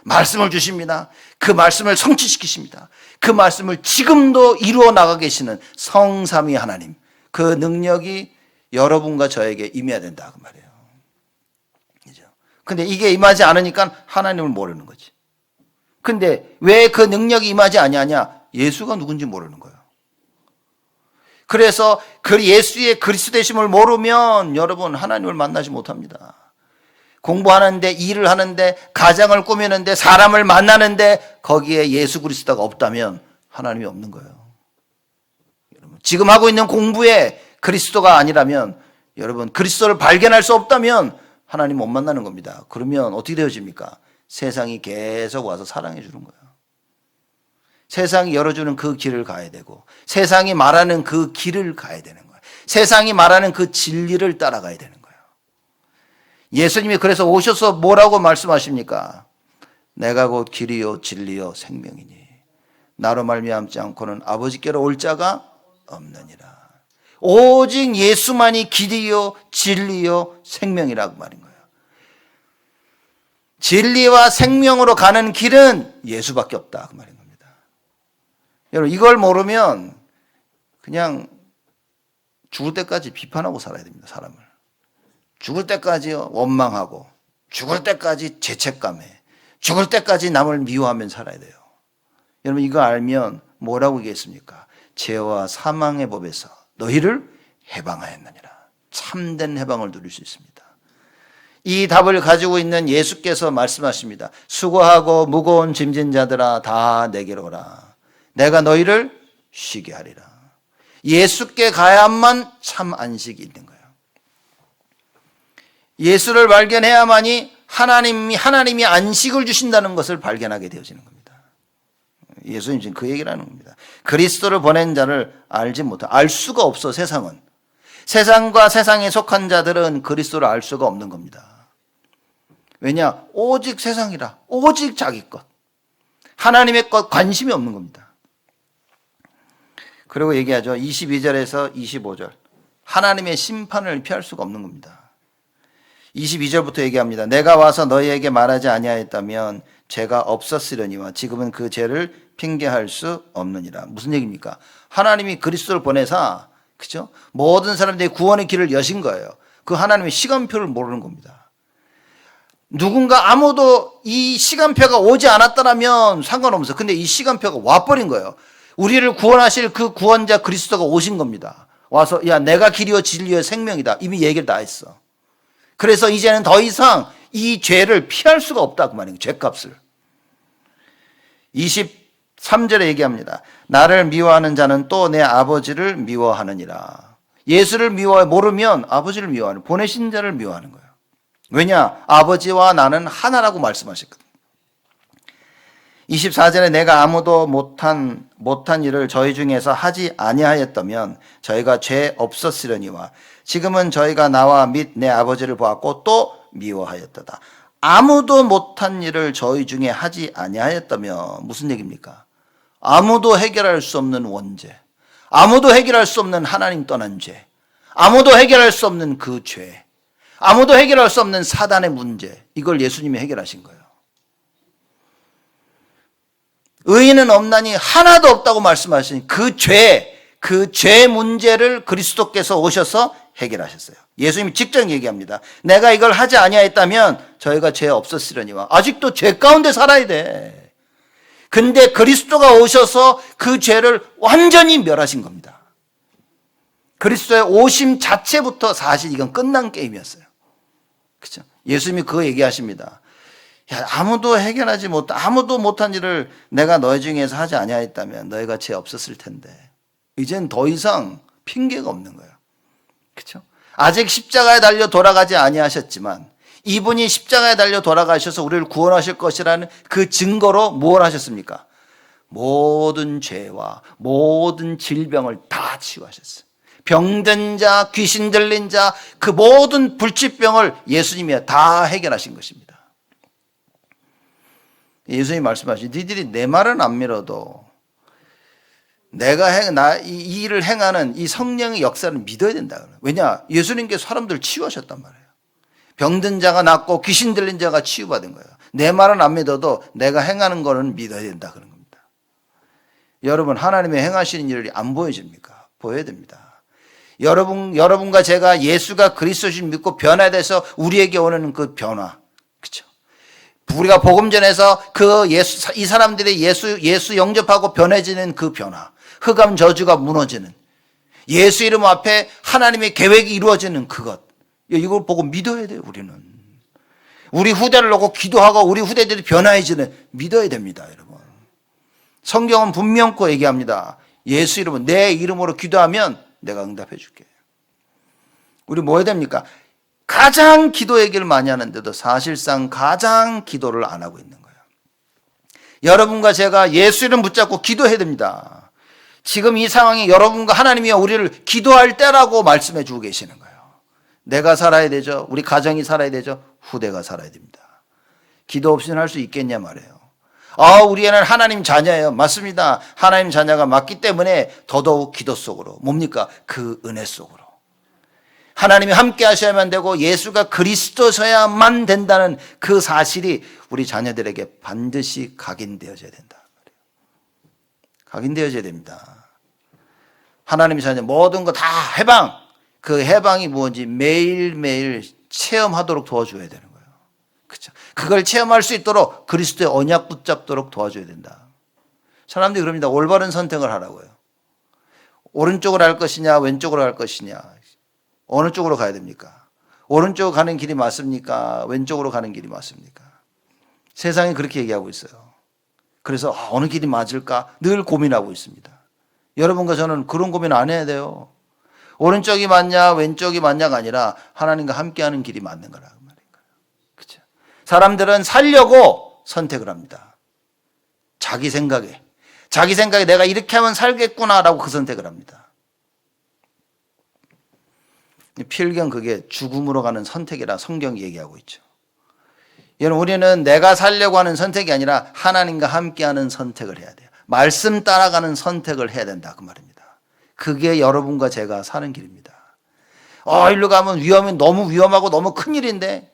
말씀을 주십니다. 그 말씀을 성취시키십니다. 그 말씀을 지금도 이루어 나가 계시는 성삼위 하나님, 그 능력이 여러분과 저에게 임해야 된다 그 말이에요. 그죠? 근데 이게 임하지 않으니까 하나님을 모르는 거지. 근데 왜 그 능력이 임하지 아니하냐? 예수가 누군지 모르는 거예요. 그래서 그 예수의 그리스도 되심을 모르면 여러분 하나님을 만나지 못합니다. 공부하는데, 일을 하는데, 가정을 꾸미는데, 사람을 만나는데 거기에 예수 그리스도가 없다면 하나님이 없는 거예요. 여러분, 지금 하고 있는 공부에 그리스도가 아니라면, 여러분 그리스도를 발견할 수 없다면 하나님 못 만나는 겁니다. 그러면 어떻게 되어집니까? 세상이 계속 와서 사랑해 주는 거예요. 세상이 열어주는 그 길을 가야 되고, 세상이 말하는 그 길을 가야 되는 거예요. 세상이 말하는 그 진리를 따라가야 되는 거예요. 예수님이 그래서 오셔서 뭐라고 말씀하십니까? 내가 곧 길이요 진리요 생명이니 나로 말미암지 않고는 아버지께로 올 자가 없느니라. 오직 예수만이 길이요 진리요 생명이라고 말인 거예요. 진리와 생명으로 가는 길은 예수밖에 없다 그 말인 겁니다. 여러분 이걸 모르면 그냥 죽을 때까지 비판하고 살아야 됩니다. 사람을 죽을 때까지 원망하고, 죽을 때까지 죄책감에, 죽을 때까지 남을 미워하면 살아야 돼요. 여러분 이거 알면 뭐라고 얘기했습니까? 죄와 사망의 법에서 너희를 해방하였느니라. 참된 해방을 누릴 수 있습니다. 이 답을 가지고 있는 예수께서 말씀하십니다. 수고하고 무거운 짐진 자들아 다 내게로 오라. 내가 너희를 쉬게 하리라. 예수께 가야만 참 안식이 있는 거예요. 예수를 발견해야만이 하나님이 안식을 주신다는 것을 발견하게 되어지는 겁니다. 예수님 지금 그 얘기를 하는 겁니다. 그리스도를 보낸 자를 알지 못해. 알 수가 없어, 세상은. 세상과 세상에 속한 자들은 그리스도를 알 수가 없는 겁니다. 왜냐? 오직 세상이라. 오직 자기 것. 하나님의 것 관심이 없는 겁니다. 그리고 얘기하죠. 22절에서 25절. 하나님의 심판을 피할 수가 없는 겁니다. 22절부터 얘기합니다. 내가 와서 너희에게 말하지 아니하였다면 죄가 없었으려니와 지금은 그 죄를 핑계할 수 없느니라. 무슨 얘기입니까? 하나님이 그리스도를 보내사, 그죠? 모든 사람들이 구원의 길을 여신 거예요. 그 하나님의 시간표를 모르는 겁니다. 누군가 아무도 이 시간표가 오지 않았다면 상관없어. 근데 이 시간표가 와버린 거예요. 우리를 구원하실 그 구원자 그리스도가 오신 겁니다. 와서 야, 내가 길이요 진리요 생명이다. 이미 얘기를 다 했어. 그래서 이제는 더 이상 이 죄를 피할 수가 없다 그 말이에요. 죄값을. 23절에 얘기합니다. 나를 미워하는 자는 또 내 아버지를 미워하느니라. 예수를 모르면 아버지를 미워하는, 보내신 자를 미워하는 거예요. 왜냐? 아버지와 나는 하나라고 말씀하셨거든요. 24절에 내가 아무도 못한 일을 저희 중에서 하지 아니하였다면 저희가 죄 없었으려니와 지금은 저희가 나와 및 내 아버지를 보았고 또 미워하였도다. 아무도 못한 일을 저희 중에 하지 아니하였다면 무슨 얘기입니까? 아무도 해결할 수 없는 원죄, 아무도 해결할 수 없는 하나님 떠난 죄, 아무도 해결할 수 없는 그 죄, 아무도 해결할 수 없는 사단의 문제, 이걸 예수님이 해결하신 거예요. 의인은 없나니 하나도 없다고 말씀하신 그 죄 문제를 그리스도께서 오셔서 해결하셨어요. 예수님이 직접 얘기합니다. 내가 이걸 하지 아니하였다면 저희가 죄 없었으려니와. 아직도 죄 가운데 살아야 돼. 근데 그리스도가 오셔서 그 죄를 완전히 멸하신 겁니다. 그리스도의 오심 자체부터 사실 이건 끝난 게임이었어요. 그렇죠? 예수님이 그거 얘기하십니다. 야, 아무도 못한 일을 내가 너희 중에서 하지 아니하였다면 너희가 죄 없었을 텐데. 이젠 더 이상 핑계가 없는 거예요. 그렇죠? 아직 십자가에 달려 돌아가지 아니하셨지만 이분이 십자가에 달려 돌아가셔서 우리를 구원하실 것이라는 그 증거로 뭘 하셨습니까? 모든 죄와 모든 질병을 다 치유하셨어요. 병든 자, 귀신 들린 자, 그 모든 불치병을 예수님이 다 해결하신 것입니다. 예수님이 말씀하시죠. 니들이 내 말은 안 믿어도 이 일을 행하는 이 성령의 역사를 믿어야 된다. 왜냐? 예수님께 사람들 치유하셨단 말이에요. 병든 자가 낫고 귀신 들린 자가 치유받은 거예요. 내 말은 안 믿어도 내가 행하는 거는 믿어야 된다 그런 겁니다. 여러분, 하나님의 행하시는 일이 안 보여집니까? 보여야 됩니다. 여러분과 제가 예수가 그리스도신 믿고 변화돼서 우리에게 오는 그 변화, 그렇죠? 우리가 복음 전해서 이 사람들이 예수 영접하고 변해지는 그 변화, 흑암 저주가 무너지는, 예수 이름 앞에 하나님의 계획이 이루어지는 그것, 이걸 보고 믿어야 돼요. 우리는 우리 후대를 놓고 기도하고 우리 후대들이 변화해지는, 믿어야 됩니다. 여러분, 성경은 분명코 얘기합니다. 예수 이름은, 내 이름으로 기도하면 내가 응답해 줄게. 우리 뭐 해야 됩니까? 가장 기도 얘기를 많이 하는데도 사실상 가장 기도를 안 하고 있는 거예요. 여러분과 제가 예수 이름 붙잡고 기도해야 됩니다. 지금 이 상황이 여러분과 하나님이 우리를 기도할 때라고 말씀해 주고 계시는 거예요. 내가 살아야 되죠. 우리 가정이 살아야 되죠. 후대가 살아야 됩니다. 기도 없이는 할 수 있겠냐 말이에요. 우리 애는 하나님 자녀예요. 맞습니다. 하나님 자녀가 맞기 때문에 더더욱 기도 속으로, 뭡니까? 그 은혜 속으로. 하나님이 함께 하셔야만 되고 예수가 그리스도셔야만 된다는 그 사실이 우리 자녀들에게 반드시 각인되어져야 된다. 각인되어져야 됩니다. 하나님의 자녀 모든 거 다 해방, 그 해방이 뭔지 매일매일 체험하도록 도와줘야 되는 거예요. 그렇죠? 그걸 체험할 수 있도록 그리스도의 언약 붙잡도록 도와줘야 된다. 사람들이 그럽니다. 올바른 선택을 하라고요. 오른쪽으로 할 것이냐 왼쪽으로 할 것이냐, 어느 쪽으로 가야 됩니까? 오른쪽으로 가는 길이 맞습니까? 왼쪽으로 가는 길이 맞습니까? 세상이 그렇게 얘기하고 있어요. 그래서 어느 길이 맞을까 늘 고민하고 있습니다. 여러분과 저는 그런 고민 안 해야 돼요. 오른쪽이 맞냐 왼쪽이 맞냐가 아니라 하나님과 함께하는 길이 맞는 거라고 말인 거예요. 그렇죠? 사람들은 살려고 선택을 합니다. 자기 생각에 내가 이렇게 하면 살겠구나라고 그 선택을 합니다. 필경 그게 죽음으로 가는 선택이라 성경이 얘기하고 있죠. 여러분, 우리는 내가 살려고 하는 선택이 아니라 하나님과 함께하는 선택을 해야 돼요. 말씀 따라가는 선택을 해야 된다 그 말입니다. 그게 여러분과 제가 사는 길입니다. 일로 가면 너무 위험하고 너무 큰일인데,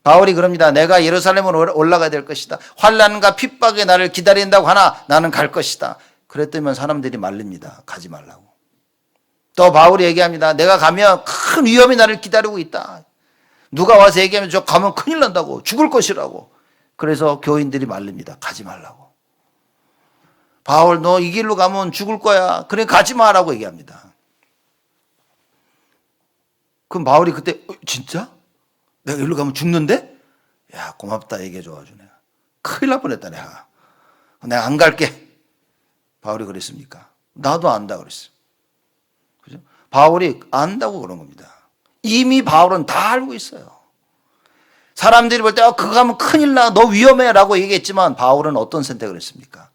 바울이 그럽니다. 내가 예루살렘으로 올라가야 될 것이다. 환난과 핍박이 나를 기다린다고 하나 나는 갈 것이다. 그랬더니 사람들이 말립니다. 가지 말라고. 또 바울이 얘기합니다. 내가 가면 큰 위험이 나를 기다리고 있다. 누가 와서 얘기하면 저 가면 큰일 난다고, 죽을 것이라고. 그래서 교인들이 말립니다. 가지 말라고. 바울, 너 이 길로 가면 죽을 거야. 그래 가지 마라고 얘기합니다. 그럼 바울이 그때 진짜? 내가 일로 가면 죽는데? 야, 고맙다 얘기해줘가지고 내가 큰일 날 뻔했다. 내가 안 갈게. 바울이 그랬습니까? 나도 안다 그랬어. 그죠? 바울이 안다고 그런 겁니다. 이미 바울은 다 알고 있어요. 사람들이 볼 때 그거 가면 큰일 나, 너 위험해 라고 얘기했지만 바울은 어떤 선택을 했습니까?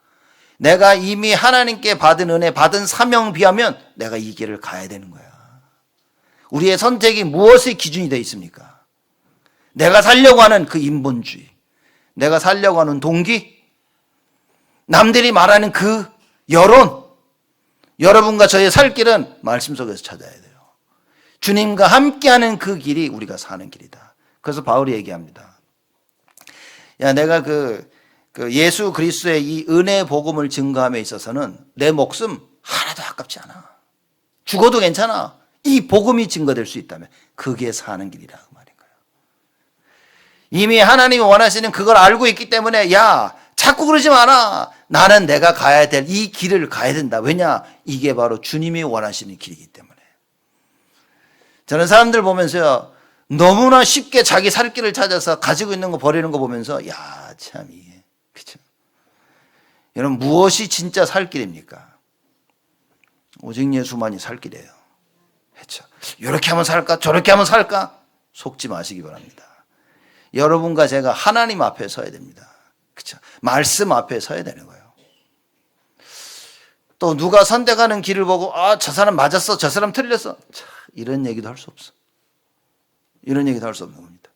내가 이미 하나님께 받은 은혜, 받은 사명 비하면 내가 이 길을 가야 되는 거야. 우리의 선택이 무엇의 기준이 되어 있습니까? 내가 살려고 하는 그 인본주의, 내가 살려고 하는 동기, 남들이 말하는 그 여론, 여러분과 저의 살 길은 말씀 속에서 찾아야 돼요. 주님과 함께하는 그 길이 우리가 사는 길이다. 그래서 바울이 얘기합니다. 야, 내가 그 예수 그리스도의 이 은혜 복음을 증거함에 있어서는 내 목숨 하나도 아깝지 않아. 죽어도 괜찮아. 이 복음이 증거될 수 있다면 그게 사는 길이라 그 말인 거예요. 이미 하나님이 원하시는 그걸 알고 있기 때문에 야, 자꾸 그러지 마라. 나는 내가 가야 될 이 길을 가야 된다. 왜냐? 이게 바로 주님이 원하시는 길이기 때문에. 저는 사람들 보면서요, 너무나 쉽게 자기 살 길을 찾아서 가지고 있는 거 버리는 거 보면서 야, 참 이게 그렇죠. 여러분, 무엇이 진짜 살 길입니까? 오직 예수만이 살 길이에요. 그렇죠. 이렇게 하면 살까? 저렇게 하면 살까? 속지 마시기 바랍니다. 여러분과 제가 하나님 앞에 서야 됩니다. 그렇죠. 말씀 앞에 서야 되는 거예요. 또 누가 선택하는 길을 보고 저 사람 맞았어, 저 사람 틀렸어. 이런 얘기도 할 수 없어. 이런 얘기도 할 수 없는 겁니다.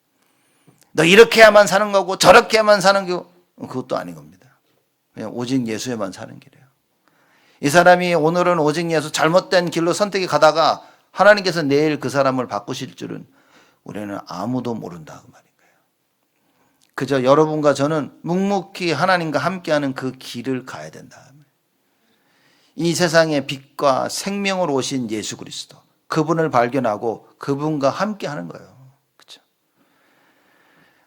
너 이렇게 해야만 사는 거고 저렇게 해야만 사는 거, 그것도 아닌 겁니다. 그냥 오직 예수에만 사는 길이에요. 이 사람이 오늘은 오직 예수 잘못된 길로 선택이 가다가 하나님께서 내일 그 사람을 바꾸실 줄은 우리는 아무도 모른다 그 말인 거예요. 그저 여러분과 저는 묵묵히 하나님과 함께하는 그 길을 가야 된다. 이 세상의 빛과 생명으로 오신 예수 그리스도, 그분을 발견하고 그분과 함께하는 거예요. 그렇죠?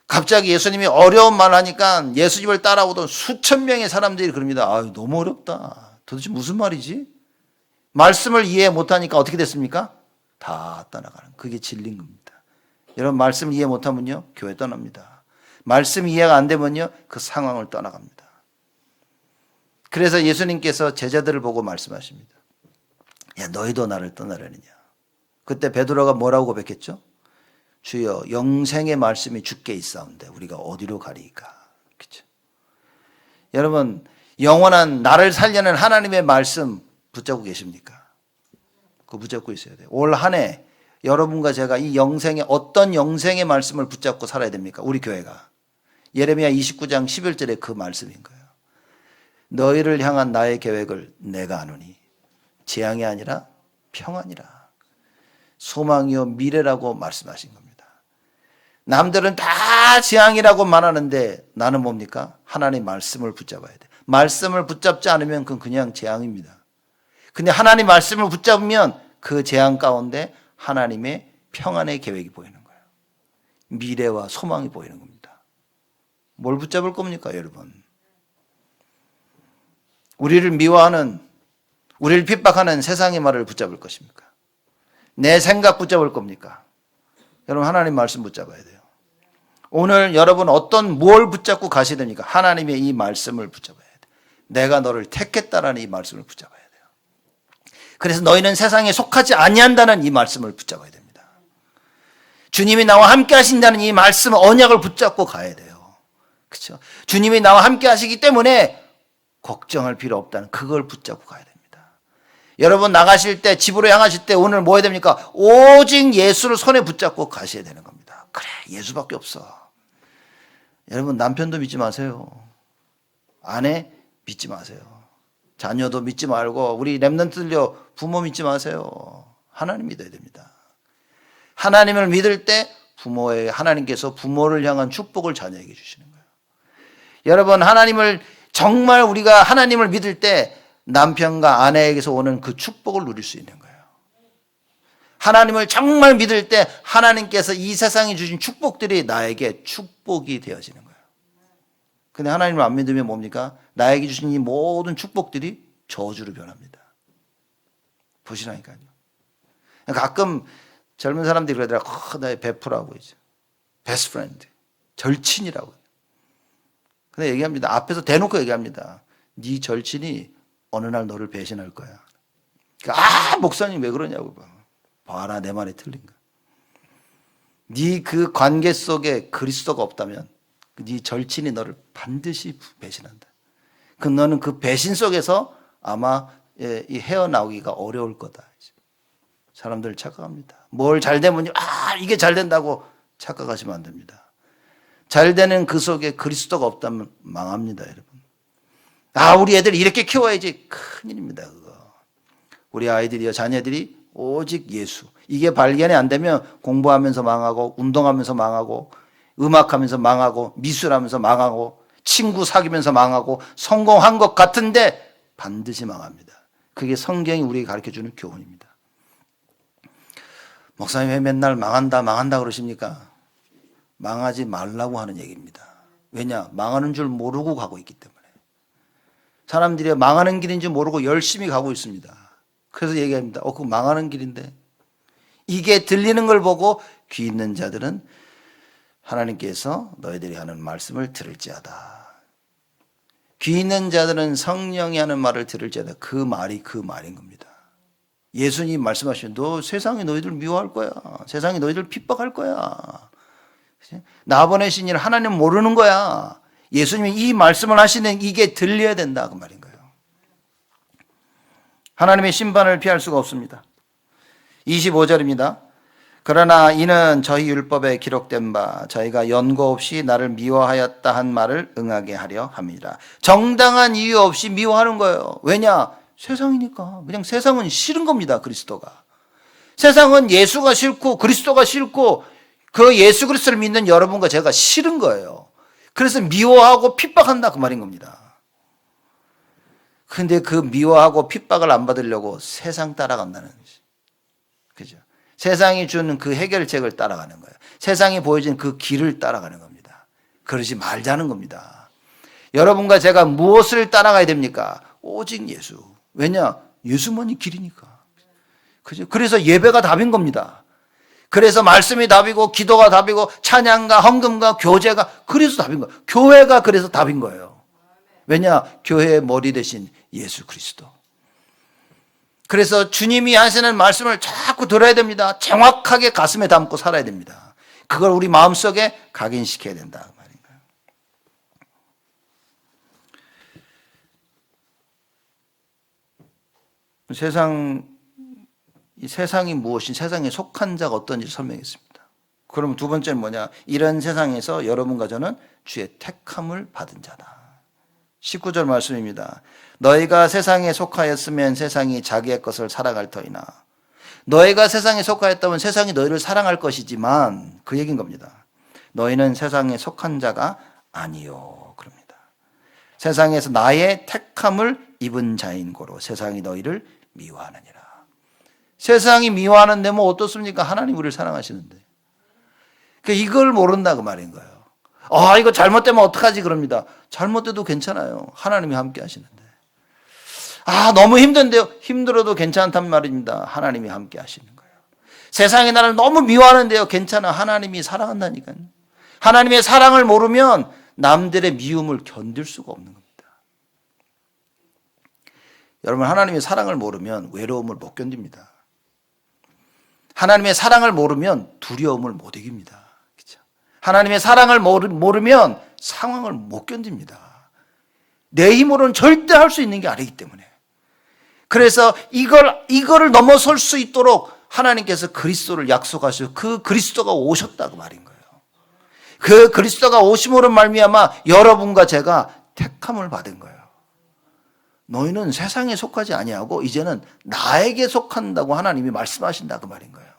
갑자기 예수님이 어려운 말 하니까 예수님을 따라오던 수천 명의 사람들이 그럽니다. 너무 어렵다. 도대체 무슨 말이지? 말씀을 이해 못하니까 어떻게 됐습니까? 다 떠나가는, 그게 진리인 겁니다. 여러분, 말씀을 이해 못하면요, 교회 떠납니다. 말씀 이해가 안 되면요, 그 상황을 떠나갑니다. 그래서 예수님께서 제자들을 보고 말씀하십니다. 야, 너희도 나를 떠나려느냐? 그때 베드로가 뭐라고 고백했죠? 주여, 영생의 말씀이 주께 있사온데 우리가 어디로 가리이까? 그렇죠? 여러분, 영원한 나를 살려는 하나님의 말씀 붙잡고 계십니까? 그거 붙잡고 있어야 돼요. 올 한 해 여러분과 제가 이 영생의 어떤 영생의 말씀을 붙잡고 살아야 됩니까? 우리 교회가. 예레미야 29장 11절에 그 말씀인 거예요. 너희를 향한 나의 계획을 내가 아노니 재앙이 아니라 평안이라, 소망이요 미래라고 말씀하신 겁니다. 남들은 다 재앙이라고 말하는데 나는 뭡니까? 하나님의 말씀을 붙잡아야 돼. 말씀을 붙잡지 않으면 그건 그냥 재앙입니다. 근데 하나님 말씀을 붙잡으면 그 재앙 가운데 하나님의 평안의 계획이 보이는 거예요. 미래와 소망이 보이는 겁니다. 뭘 붙잡을 겁니까, 여러분? 우리를 미워하는, 우리를 핍박하는 세상의 말을 붙잡을 것입니까? 내 생각 붙잡을 겁니까? 여러분, 하나님 말씀 붙잡아야 돼요. 오늘 여러분 뭘 붙잡고 가셔야 됩니까? 하나님의 이 말씀을 붙잡아야 돼요. 내가 너를 택했다라는 이 말씀을 붙잡아야 돼요. 그래서 너희는 세상에 속하지 아니한다는 이 말씀을 붙잡아야 됩니다. 주님이 나와 함께 하신다는 이 말씀, 언약을 붙잡고 가야 돼요. 그렇죠? 주님이 나와 함께 하시기 때문에 걱정할 필요 없다는 그걸 붙잡고 가야 됩니다. 여러분 나가실 때, 집으로 향하실 때 오늘 뭐 해야 됩니까? 오직 예수를 손에 붙잡고 가셔야 되는 겁니다. 그래, 예수밖에 없어. 여러분 남편도 믿지 마세요. 아내 믿지 마세요. 자녀도 믿지 말고 우리 렘넌트들요, 부모 믿지 마세요. 하나님 믿어야 됩니다. 하나님을 믿을 때 하나님께서 부모를 향한 축복을 자녀에게 주시는 거예요. 여러분 하나님을 정말 우리가 하나님을 믿을 때 남편과 아내에게서 오는 그 축복을 누릴 수 있는 거예요. 하나님을 정말 믿을 때 하나님께서 이 세상에 주신 축복들이 나에게 축복이 되어지는 거예요. 근데 하나님을 안 믿으면 뭡니까? 나에게 주신 이 모든 축복들이 저주로 변합니다. 보시라니까요. 가끔 젊은 사람들이 그러더라고요. 나의 베프라고 이제 베스트 프렌드, 절친이라고. 근데 얘기합니다. 앞에서 대놓고 얘기합니다. 네 절친이 어느 날 너를 배신할 거야. 목사님 왜 그러냐고. 봐라, 내 말이 틀린가. 네 그 관계 속에 그리스도가 없다면 네 절친이 너를 반드시 배신한다. 너는 그 배신 속에서 아마 이 헤어나오기가 어려울 거다. 사람들 착각합니다. 뭘 잘 되면 이게 잘 된다고 착각하시면 안 됩니다. 잘 되는 그 속에 그리스도가 없다면 망합니다, 여러분. 우리 애들 이렇게 키워야지. 큰일입니다, 그거. 우리 아이들이요, 자녀들이 오직 예수. 이게 발견이 안 되면 공부하면서 망하고, 운동하면서 망하고, 음악하면서 망하고, 미술하면서 망하고, 친구 사귀면서 망하고, 성공한 것 같은데 반드시 망합니다. 그게 성경이 우리에게 가르쳐주는 교훈입니다. 목사님 왜 맨날 망한다 그러십니까? 망하지 말라고 하는 얘기입니다. 왜냐? 망하는 줄 모르고 가고 있기 때문에. 사람들이 망하는 길인 줄 모르고 열심히 가고 있습니다. 그래서 얘기합니다. 그거 망하는 길인데. 이게 들리는 걸 보고 귀 있는 자들은 하나님께서 너희들이 하는 말씀을 들을지어다. 귀 있는 자들은 성령이 하는 말을 들을지어다. 그 말이 그 말인 겁니다. 예수님 말씀하시면 너 세상이 너희들 미워할 거야. 세상이 너희들 핍박할 거야. 나 보내신 일 하나님 모르는 거야. 예수님이 이 말씀을 하시는 이게 들려야 된다 그 말인 거예요. 하나님의 심판을 피할 수가 없습니다. 25절입니다. 그러나 이는 저희 율법에 기록된 바 저희가 연고 없이 나를 미워하였다 한 말을 응하게 하려 함이라. 정당한 이유 없이 미워하는 거예요. 왜냐? 세상이니까. 그냥 세상은 싫은 겁니다. 그리스도가. 세상은 예수가 싫고 그리스도가 싫고 그 예수 그리스도를 믿는 여러분과 제가 싫은 거예요. 그래서 미워하고 핍박한다 그 말인 겁니다. 근데 그 미워하고 핍박을 안 받으려고 세상 따라간다는 거죠. 그죠? 세상이 주는 그 해결책을 따라가는 거예요. 세상이 보여준 그 길을 따라가는 겁니다. 그러지 말자는 겁니다. 여러분과 제가 무엇을 따라가야 됩니까? 오직 예수. 왜냐? 예수만이 길이니까. 그죠? 그래서 예배가 답인 겁니다. 그래서 말씀이 답이고 기도가 답이고 찬양과 헌금과 교제가 그래서 답인 거예요. 교회가 그래서 답인 거예요. 왜냐? 교회의 머리 대신 예수 그리스도. 그래서 주님이 하시는 말씀을 자꾸 들어야 됩니다. 정확하게 가슴에 담고 살아야 됩니다. 그걸 우리 마음속에 각인시켜야 된다 그 말인가요? 이 세상이 무엇인, 세상에 속한 자가 어떤지 설명했습니다. 그러면 두 번째는 뭐냐? 이런 세상에서 여러분과 저는 주의 택함을 받은 자다. 19절 말씀입니다. 너희가 세상에 속하였으면 세상이 자기의 것을 사랑할 터이나 너희가 세상에 속하였다면 세상이 너희를 사랑할 것이지만 그 얘기인 겁니다. 너희는 세상에 속한 자가 아니요 그럽니다. 세상에서 나의 택함을 입은 자인 고로 세상이 너희를 미워하느니라. 세상이 미워하는데 뭐 어떻습니까? 하나님 우리를 사랑하시는데. 이걸 모른다 그 말인 거예요. 이거 잘못되면 어떡하지 그럽니다. 잘못돼도 괜찮아요. 하나님이 함께 하시는데. 너무 힘든데요. 힘들어도 괜찮단 말입니다. 하나님이 함께 하시는 거예요. 세상이 나를 너무 미워하는데요. 괜찮아. 하나님이 사랑한다니까요. 하나님의 사랑을 모르면 남들의 미움을 견딜 수가 없는 겁니다. 여러분 하나님의 사랑을 모르면 외로움을 못 견딥니다. 하나님의 사랑을 모르면 두려움을 못 이깁니다. 그렇죠? 하나님의 사랑을 모르면 상황을 못 견딥니다. 내 힘으로는 절대 할 수 있는 게 아니기 때문에. 그래서 이거를 넘어설 수 있도록 하나님께서 그리스도를 약속하시고 그 그리스도가 오셨다고 말인 거예요. 그 그리스도가 오심으로 말미암아 여러분과 제가 택함을 받은 거예요. 너희는 세상에 속하지 아니하고 이제는 나에게 속한다고 하나님이 말씀하신다 그 말인 거예요.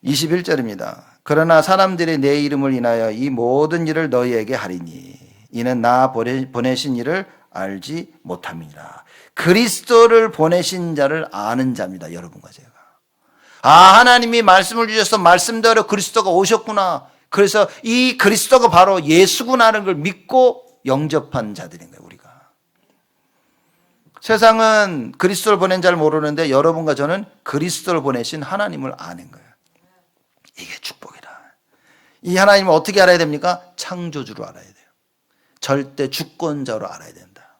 21절입니다. 그러나 사람들이 내 이름을 인하여 이 모든 일을 너희에게 하리니 이는 나 보내신 이를 알지 못함이니라. 그리스도를 보내신 자를 아는 자입니다. 여러분과 제가. 하나님이 말씀을 주셔서 말씀대로 그리스도가 오셨구나. 그래서 이 그리스도가 바로 예수구나 하는 걸 믿고 영접한 자들인 거예요. 우리가. 세상은 그리스도를 보낸 자를 모르는데 여러분과 저는 그리스도를 보내신 하나님을 아는 거예요. 이게 축복이다. 이 하나님을 어떻게 알아야 됩니까? 창조주로 알아야 돼요. 절대 주권자로 알아야 된다.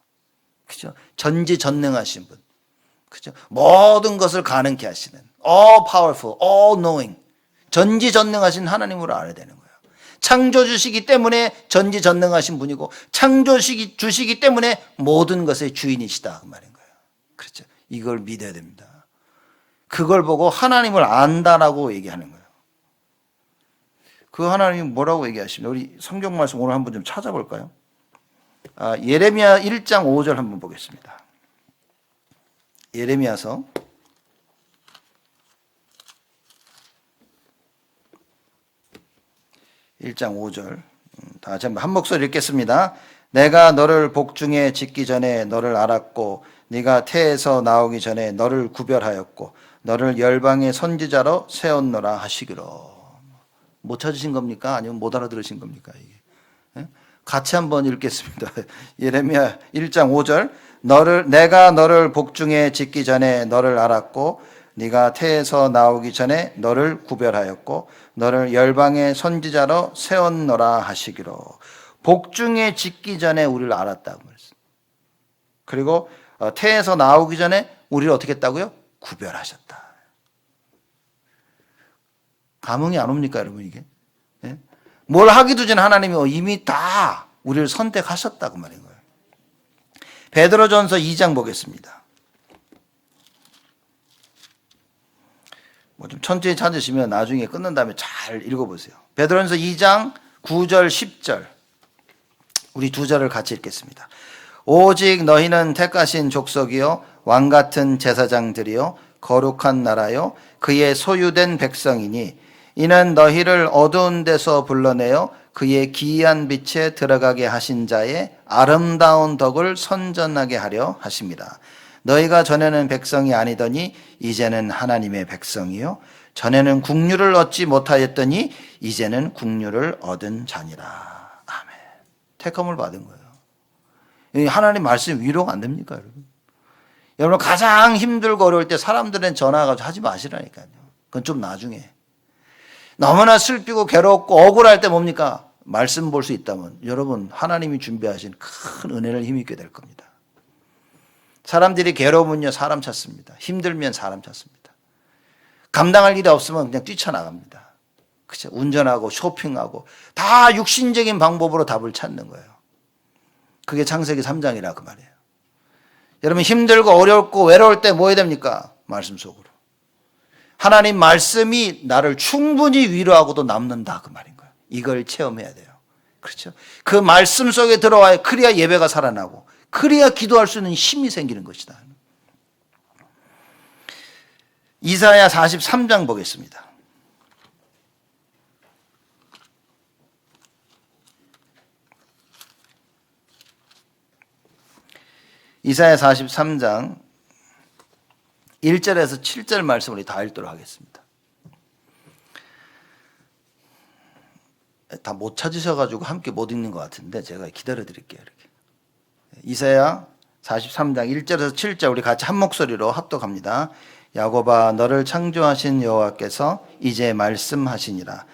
그죠? 전지전능하신 분. 그죠? 모든 것을 가능케 하시는 all powerful, all knowing. 전지전능하신 하나님으로 알아야 되는 거예요. 창조주시기 때문에 전지전능하신 분이고 창조주시기 때문에 모든 것의 주인이시다 그 말인 거예요. 그렇죠? 이걸 믿어야 됩니다. 그걸 보고 하나님을 안다라고 얘기하는 거예요. 그 하나님이 뭐라고 얘기하십니까? 우리 성경 말씀 오늘 한번 좀 찾아볼까요? 예레미야 1장 5절 한번 보겠습니다. 예레미야서 1장 5절 다 같이 한번 한 목소리 읽겠습니다. 내가 너를 복중에 짓기 전에 너를 알았고 네가 태에서 나오기 전에 너를 구별하였고 너를 열방의 선지자로 세웠노라 하시기로. 못 찾으신 겁니까? 아니면 못 알아들으신 겁니까? 이게? 같이 한번 읽겠습니다. 예레미야 1장 5절 내가 너를 복중에 짓기 전에 너를 알았고 네가 태에서 나오기 전에 너를 구별하였고 너를 열방의 선지자로 세웠노라 하시기로. 복중에 짓기 전에 우리를 알았다고 말했어요. 그리고 태에서 나오기 전에 우리를 어떻게 했다고요? 구별하셨다. 감흥이 안 옵니까 여러분 이게? 네? 뭘 하기도 전에 하나님이 이미 다 우리를 선택하셨다고 말인 거예요. 베드로전서 2장 보겠습니다. 좀 천천히 찾으시면 나중에 끝난 다음에 잘 읽어보세요. 베드로전서 2장 9절 10절 우리 두 절을 같이 읽겠습니다. 오직 너희는 택하신 족속이요 왕같은 제사장들이요 거룩한 나라요 그의 소유된 백성이니 이는 너희를 어두운 데서 불러내어 그의 기이한 빛에 들어가게 하신 자의 아름다운 덕을 선전하게 하려 하십니다. 너희가 전에는 백성이 아니더니 이제는 하나님의 백성이요 전에는 국류를 얻지 못하였더니 이제는 국류를 얻은 자니라. 아멘. 택함을 받은 거예요. 하나님 말씀 위로가 안 됩니까 여러분? 여러분 가장 힘들고 어려울 때 사람들은 전화가지고 하지 마시라니까요. 그건 좀 나중에. 너무나 슬피고 괴롭고 억울할 때 뭡니까? 말씀 볼 수 있다면 여러분 하나님이 준비하신 큰 은혜를 힘입게 될 겁니다. 사람들이 괴로우면요 사람 찾습니다. 힘들면 사람 찾습니다. 감당할 일이 없으면 그냥 뛰쳐나갑니다. 그쵸? 운전하고 쇼핑하고 다 육신적인 방법으로 답을 찾는 거예요. 그게 창세기 3장이라 그 말이에요. 여러분 힘들고 어렵고 외로울 때 뭐 해야 됩니까? 말씀 속으로. 하나님 말씀이 나를 충분히 위로하고도 남는다 그 말인 거예요. 이걸 체험해야 돼요. 그렇죠? 그 말씀 속에 들어와야 그래야 예배가 살아나고 그래야 기도할 수 있는 힘이 생기는 것이다. 이사야 43장 보겠습니다. 이사야 43장 1절에서 7절 말씀을 다 읽도록 하겠습니다. 다 못 찾으셔가지고 함께 못 읽는 것 같은데 제가 기다려 드릴게요. 이렇게. 이사야 43장 1절에서 7절 우리 같이 한 목소리로 합독합니다. 야곱아 너를 창조하신 여호와께서 이제 말씀하시니라.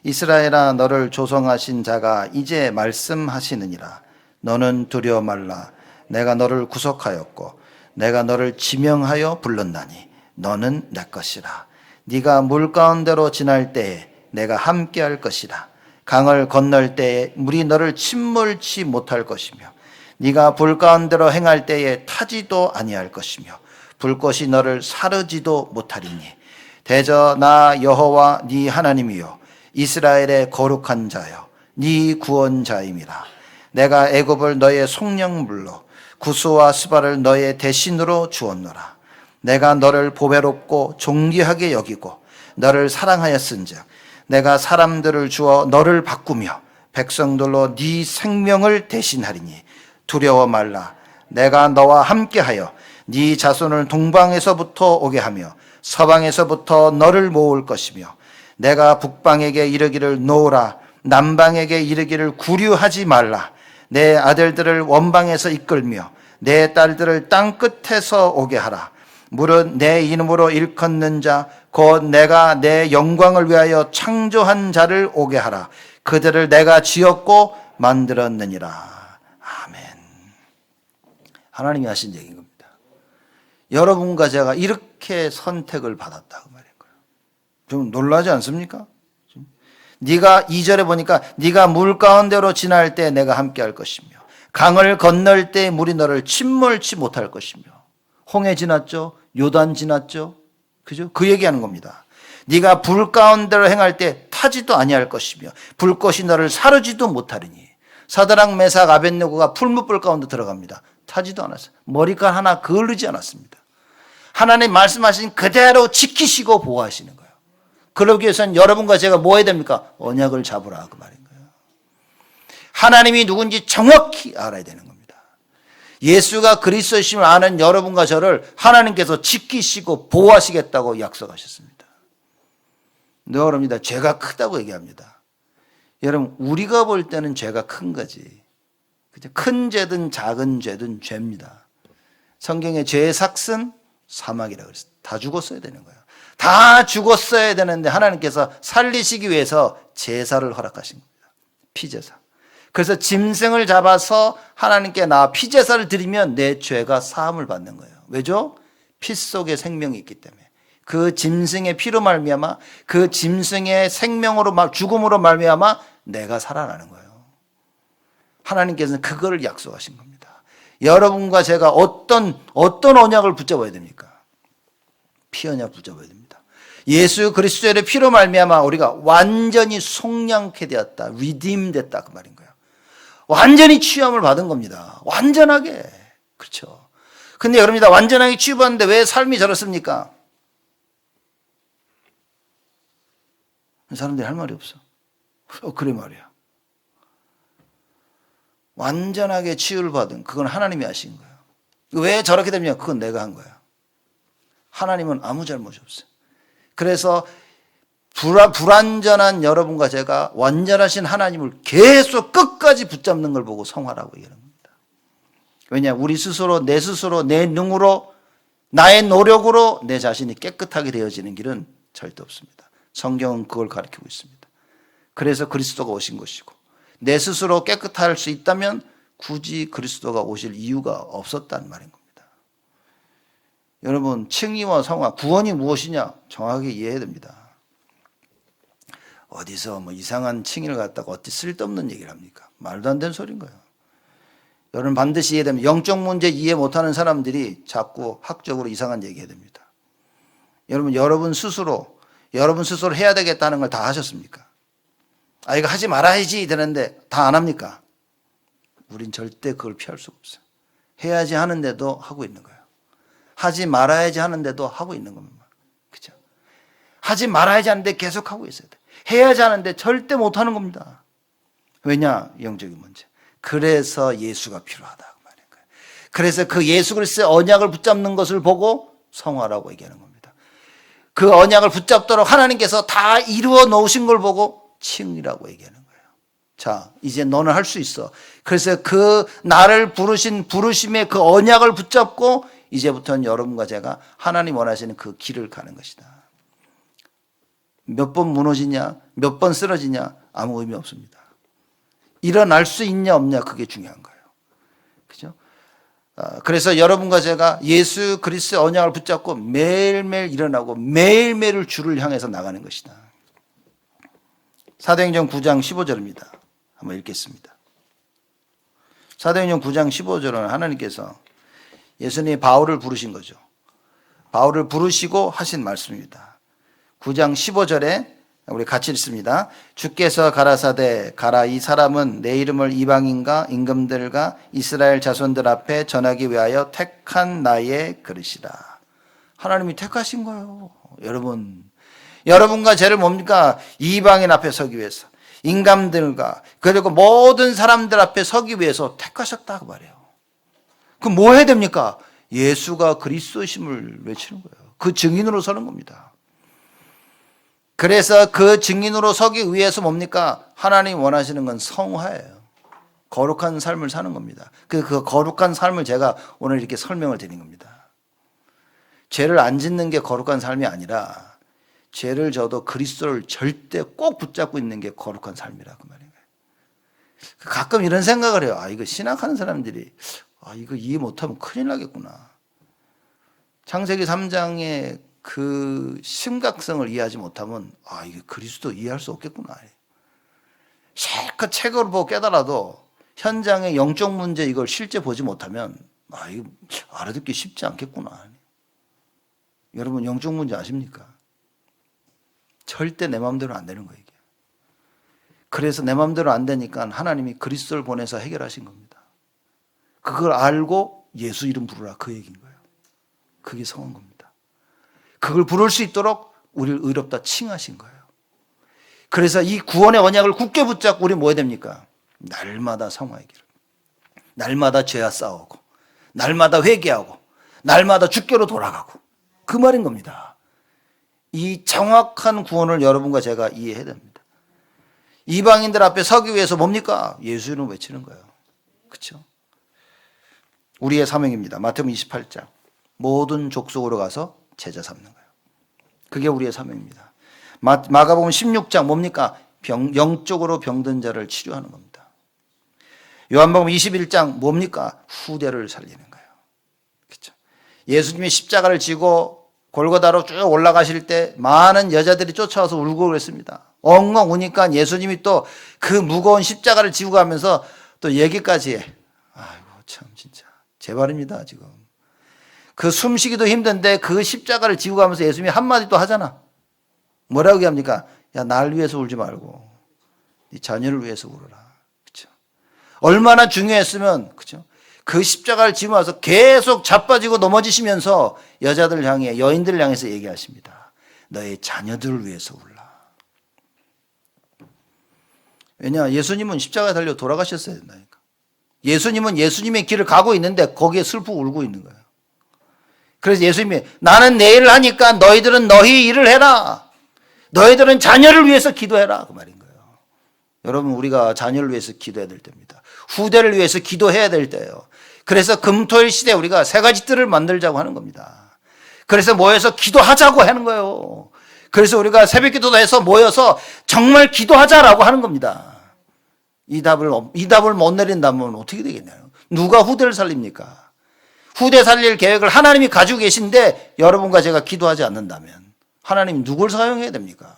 이스라엘아 너를 조성하신 자가 이제 말씀하시느니라. 너는 두려워 말라. 내가 너를 구속하였고 내가 너를 지명하여 불렀나니 너는 내 것이라. 네가 물 가운데로 지날 때에 내가 함께할 것이라. 강을 건널 때에 물이 너를 침몰치 못할 것이며 네가 불 가운데로 행할 때에 타지도 아니할 것이며 불꽃이 너를 사르지도 못하리니 대저 나 여호와 네 하나님이요 이스라엘의 거룩한 자여 네 구원자임이라. 내가 애굽을 너의 속량물로 구스와 스바를 너의 대신으로 주었노라. 내가 너를 보배롭고 존귀하게 여기고 너를 사랑하였은즉 내가 사람들을 주어 너를 바꾸며 백성들로 네 생명을 대신하리니 두려워 말라. 내가 너와 함께하여 네 자손을 동방에서부터 오게 하며 서방에서부터 너를 모을 것이며 내가 북방에게 이르기를 놓으라 남방에게 이르기를 구류하지 말라. 내 아들들을 원방에서 이끌며 내 딸들을 땅 끝에서 오게 하라. 물은 내 이름으로 일컫는 자 곧 내가 내 영광을 위하여 창조한 자를 오게 하라. 그들을 내가 지었고 만들었느니라. 아멘. 하나님이 하신 얘기인 겁니다. 여러분과 제가 이렇게 선택을 받았다고 말인 거예요. 좀 놀라지 않습니까? 네가 2절에 보니까 네가 물 가운데로 지날 때 내가 함께할 것이며 강을 건널 때 물이 너를 침몰치 못할 것이며 홍해 지났죠? 요단 지났죠? 그죠? 그 얘기하는 겁니다. 네가 불 가운데로 행할 때 타지도 아니할 것이며 불꽃이 너를 사르지도 못하리니. 사드락 메삭 아벳네고가 풀무불 가운데 들어갑니다. 타지도 않았어요. 머리칼 하나 그을르지 않았습니다. 하나님 말씀하신 그대로 지키시고 보호하시는 거예요. 그러기 위해서는 여러분과 제가 뭐 해야 됩니까? 언약을 잡으라 그 말인 거예요. 하나님이 누군지 정확히 알아야 되는 겁니다. 예수가 그리스도이심을 아는 여러분과 저를 하나님께서 지키시고 보호하시겠다고 약속하셨습니다. 여러분입니다. 죄가 크다고 얘기합니다. 여러분 우리가 볼 때는 죄가 큰 거지. 큰 죄든 작은 죄든 죄입니다. 성경에 죄의 삭은 사막이라고 그랬어요. 다 죽었어야 되는 거예요. 다 죽었어야 되는데 하나님께서 살리시기 위해서 제사를 허락하신 겁니다. 피제사. 그래서 짐승을 잡아서 하나님께 나와 피제사를 드리면 내 죄가 사함을 받는 거예요. 왜죠? 피 속에 생명이 있기 때문에. 그 짐승의 피로 말미암아 그 짐승의 생명으로 죽음으로 말미암아 내가 살아나는 거예요. 하나님께서는 그거를 약속하신 겁니다. 여러분과 제가 어떤 언약을 붙잡아야 됩니까? 피 언약 붙잡아야 됩니다. 예수 그리스도의 피로 말미암아 우리가 완전히 속량케 되었다. redeem 됐다 그 말인 거예요. 완전히 취함을 받은 겁니다. 완전하게. 그렇죠. 근데 여러분들 완전하게 취급받는데 왜 삶이 저렇습니까? 사람들이 할 말이 없어. 그래 말이야. 완전하게 치유를 받은 그건 하나님이 하신 거예요. 왜 저렇게 됩니까? 그건 내가 한 거야. 하나님은 아무 잘못이 없어요. 그래서 불완전한 여러분과 제가 완전하신 하나님을 계속 끝까지 붙잡는 걸 보고 성화라고 얘기하는 겁니다. 왜냐? 우리 스스로 내 능으로 나의 노력으로 내 자신이 깨끗하게 되어지는 길은 절대 없습니다. 성경은 그걸 가르치고 있습니다. 그래서 그리스도가 오신 것이고 내 스스로 깨끗할 수 있다면 굳이 그리스도가 오실 이유가 없었다는 말인 겁니다. 여러분 칭의와 성화, 구원이 무엇이냐 정확하게 이해해야 됩니다. 어디서 이상한 칭의를 갖다가 어디 쓸데없는 얘기를 합니까? 말도 안 되는 소리인 거예요. 여러분 반드시 이해되면 영적 문제 이해 못하는 사람들이 자꾸 학적으로 이상한 얘기해야 됩니다. 여러분 스스로 해야 되겠다는 걸 다 하셨습니까? 이거 하지 말아야지 되는데 다 안 합니까? 우린 절대 그걸 피할 수가 없어요. 해야지 하는데도 하고 있는 거예요. 하지 말아야지 하는데도 하고 있는 겁니다. 그죠? 하지 말아야지 하는데 계속 하고 있어야 돼. 해야지 하는데 절대 못 하는 겁니다. 왜냐? 영적인 문제. 그래서 예수가 필요하다고 말인 거예요. 그래서 그 예수 그리스도의 언약을 붙잡는 것을 보고 성화라고 얘기하는 겁니다. 그 언약을 붙잡도록 하나님께서 다 이루어 놓으신 걸 보고 칭이라고 얘기하는 거예요. 자, 이제 너는 할 수 있어. 그래서 그 나를 부르신 부르심의 그 언약을 붙잡고 이제부터는 여러분과 제가 하나님 원하시는 그 길을 가는 것이다. 몇 번 무너지냐, 몇 번 쓰러지냐 아무 의미 없습니다. 일어날 수 있냐 없냐 그게 중요한 거예요. 그죠? 그래서 여러분과 제가 예수 그리스도의 언약을 붙잡고 매일매일 일어나고 매일매일 주를 향해서 나가는 것이다. 사도행전 9장 15절입니다. 한번 읽겠습니다. 사도행전 9장 15절은 하나님께서 예수님이 바울을 부르신 거죠. 바울을 부르시고 하신 말씀입니다. 9장 15절에 우리 같이 읽습니다. 주께서 가라사대 가라, 이 사람은 내 이름을 이방인과 임금들과 이스라엘 자손들 앞에 전하기 위하여 택한 나의 그릇이라. 하나님이 택하신 거예요. 여러분과 저를 뭡니까? 이방인 앞에 서기 위해서, 임금들과 그리고 모든 사람들 앞에 서기 위해서 택하셨다고 말해요. 그럼 뭐 해야 됩니까? 예수가 그리스도심을 외치는 거예요. 그 증인으로 서는 겁니다. 그래서 그 증인으로 서기 위해서 뭡니까? 하나님 원하시는 건 성화예요. 거룩한 삶을 사는 겁니다. 그 거룩한 삶을 제가 오늘 이렇게 설명을 드린 겁니다. 죄를 안 짓는 게 거룩한 삶이 아니라 죄를 져도 그리스도를 절대 꼭 붙잡고 있는 게 거룩한 삶이라고 말이에요. 가끔 이런 생각을 해요. 이거 신학하는 사람들이 이거 이해 못하면 큰일 나겠구나. 창세기 3장의 그 심각성을 이해하지 못하면 이게 그리스도 이해할 수 없겠구나. 실컷 책을 보고 깨달아도 현장의 영적 문제 이걸 실제 보지 못하면 이거 알아듣기 쉽지 않겠구나. 여러분 영적 문제 아십니까? 절대 내 마음대로 안 되는 거예요. 이게. 그래서 내 마음대로 안 되니까 하나님이 그리스도를 보내서 해결하신 겁니다. 그걸 알고 예수 이름 부르라 그 얘기인 거예요. 그게 성한 겁니다. 그걸 부를 수 있도록 우리를 의롭다 칭하신 거예요. 그래서 이 구원의 언약을 굳게 붙잡고 우리 뭐 해야 됩니까? 날마다 성화하기를, 날마다 죄와 싸우고, 날마다 회개하고, 날마다 주께로 돌아가고, 그 말인 겁니다. 이 정확한 구원을 여러분과 제가 이해해야 됩니다. 이방인들 앞에 서기 위해서 뭡니까? 예수 이름 외치는 거예요. 그렇죠? 우리의 사명입니다. 마태복음 28장 모든 족속으로 가서 제자 삼는 거예요. 그게 우리의 사명입니다. 마가복음 16장 뭡니까? 영적으로 병든 자를 치료하는 겁니다. 요한복음 21장 뭡니까? 후대를 살리는 거예요. 그렇죠? 예수님이 십자가를 지고 골고다로 쭉 올라가실 때 많은 여자들이 쫓아와서 울고 그랬습니다. 엉엉 우니까 예수님이 또 그 무거운 십자가를 지고 가면서 또 얘기까지 해. 참 진짜 제 말입니다. 지금 그 숨쉬기도 힘든데 그 십자가를 지고 가면서 예수님이 한마디 또 하잖아. 뭐라고 얘기합니까? 날 위해서 울지 말고 네 자녀를 위해서 울어라. 그렇죠? 얼마나 중요했으면, 그렇죠? 그 십자가를 지고 와서 계속 자빠지고 넘어지시면서 여자들 향해, 여인들을 향해서 얘기하십니다. 너의 자녀들을 위해서 울라. 왜냐? 예수님은 십자가에 달려 돌아가셨어야 된다니까. 예수님은 예수님의 길을 가고 있는데 거기에 슬프고 울고 있는 거예요. 그래서 예수님이 나는 내 일을 하니까 너희들은 너희 일을 해라. 너희들은 자녀를 위해서 기도해라. 그 말인 거예요. 여러분 우리가 자녀를 위해서 기도해야 될 때입니다. 후대를 위해서 기도해야 될 때예요. 그래서 금토일 시대에 우리가 세 가지 뜰을 만들자고 하는 겁니다. 그래서 모여서 기도하자고 하는 거예요. 그래서 우리가 새벽 기도도 해서 모여서 정말 기도하자라고 하는 겁니다. 이 답을 못 내린다면 어떻게 되겠나요? 누가 후대를 살립니까? 후대 살릴 계획을 하나님이 가지고 계신데 여러분과 제가 기도하지 않는다면 하나님이 누굴 사용해야 됩니까?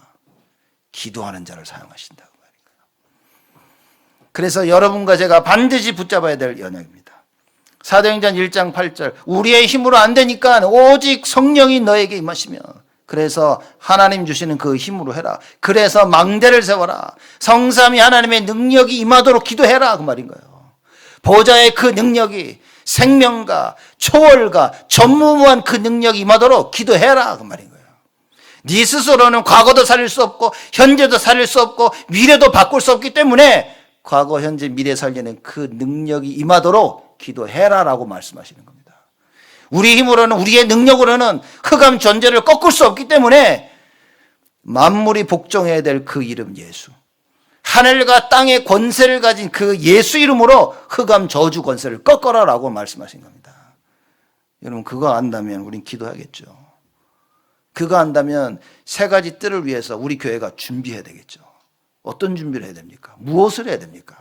기도하는 자를 사용하신다고 말인가요? 그래서 여러분과 제가 반드시 붙잡아야 될 언약입니다. 사도행전 1장 8절 우리의 힘으로 안 되니까 오직 성령이 너에게 임하시며 그래서 하나님 주시는 그 힘으로 해라. 그래서 망대를 세워라. 성삼위 하나님의 능력이 임하도록 기도해라. 그 말인 거예요. 보좌의 그 능력이 생명과 초월과 전무후무한 그 능력이 임하도록 기도해라. 그 말인 거예요. 네 스스로는 과거도 살릴 수 없고 현재도 살릴 수 없고 미래도 바꿀 수 없기 때문에 과거, 현재, 미래 살리는 그 능력이 임하도록 기도해라라고 말씀하시는 겁니다. 우리 힘으로는 우리의 능력으로는 흑암 존재를 꺾을 수 없기 때문에 만물이 복종해야 될 그 이름 예수, 하늘과 땅의 권세를 가진 그 예수 이름으로 흑암 저주 권세를 꺾어라라고 말씀하신 겁니다. 여러분 그거 안다면 우린 기도하겠죠. 그거 안다면 세 가지 뜰을 위해서 우리 교회가 준비해야 되겠죠. 어떤 준비를 해야 됩니까? 무엇을 해야 됩니까?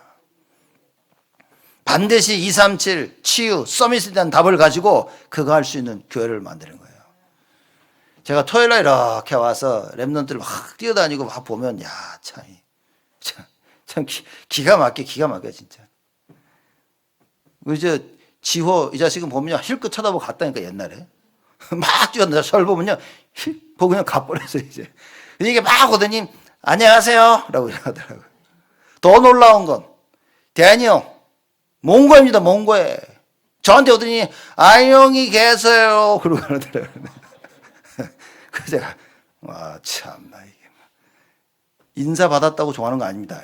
반드시 237 치유 서밋에 대한 답을 가지고 그거 할 수 있는 교회를 만드는 거예요. 제가 토요일 날 이렇게 와서 랩런트를 막 뛰어다니고 막 보면 참 기가 막혀 진짜. 이제 지호 이 자식은 보면요 힐끗 쳐다보고 갔다니까 놀라니까 막 뛰어나서 설 보면요 보고 그냥 가버렸어요 이제. 이게 막 오더니 안녕하세요 라고 하더라고요. 더 놀라운 건 대한이 형 몽고입니다. 몽고에 저한테 오더니 안녕히 계세요 그러고 그러더라고요. 그래서 제가 와 참나 이게 인사 받았다고 좋아하는 거 아닙니다.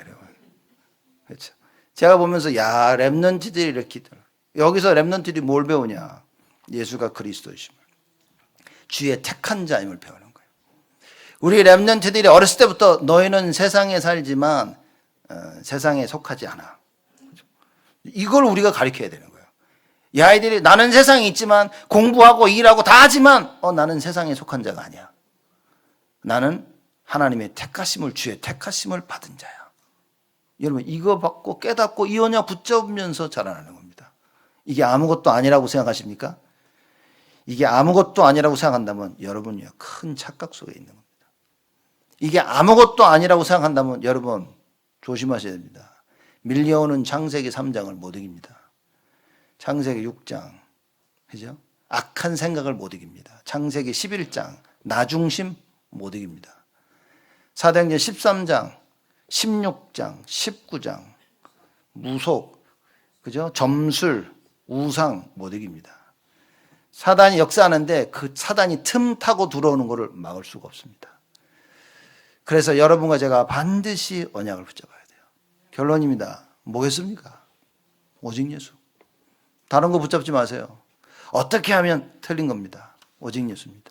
그렇죠. 제가 보면서 야 랩런트들이 이렇게 여기서 랩런트들이 뭘 배우냐? 예수가 그리스도이심을 주의 택한 자임을 배우는 거예요. 우리 랩런트들이 어렸을 때부터 너희는 세상에 살지만 세상에 속하지 않아. 이걸 우리가 가르쳐야 되는 거예요. 이 아이들이 나는 세상에 있지만 공부하고 일하고 다 하지만 나는 세상에 속한 자가 아니야. 나는 하나님의 택하심을 주의 택하심을 받은 자야. 여러분 이거 받고 깨닫고 이 언약 붙잡으면서 자라나는 겁니다. 이게 아무것도 아니라고 생각하십니까? 이게 아무것도 아니라고 생각한다면 여러분이요 큰 착각 속에 있는 겁니다. 이게 아무것도 아니라고 생각한다면 여러분 조심하셔야 됩니다. 밀려오는 창세기 3장을 못 이깁니다. 창세기 6장 그죠? 악한 생각을 못 이깁니다. 창세기 11장 나중심 못 이깁니다. 사도행전 13장 16장 19장 무속 그죠? 점술 우상 못 이깁니다. 사단이 역사하는데 그 사단이 틈 타고 들어오는 것을 막을 수가 없습니다. 그래서 여러분과 제가 반드시 언약을 붙잡아야 돼요. 결론입니다. 뭐겠습니까? 오직 예수. 다른 거 붙잡지 마세요. 어떻게 하면 틀린 겁니다. 오직 예수입니다.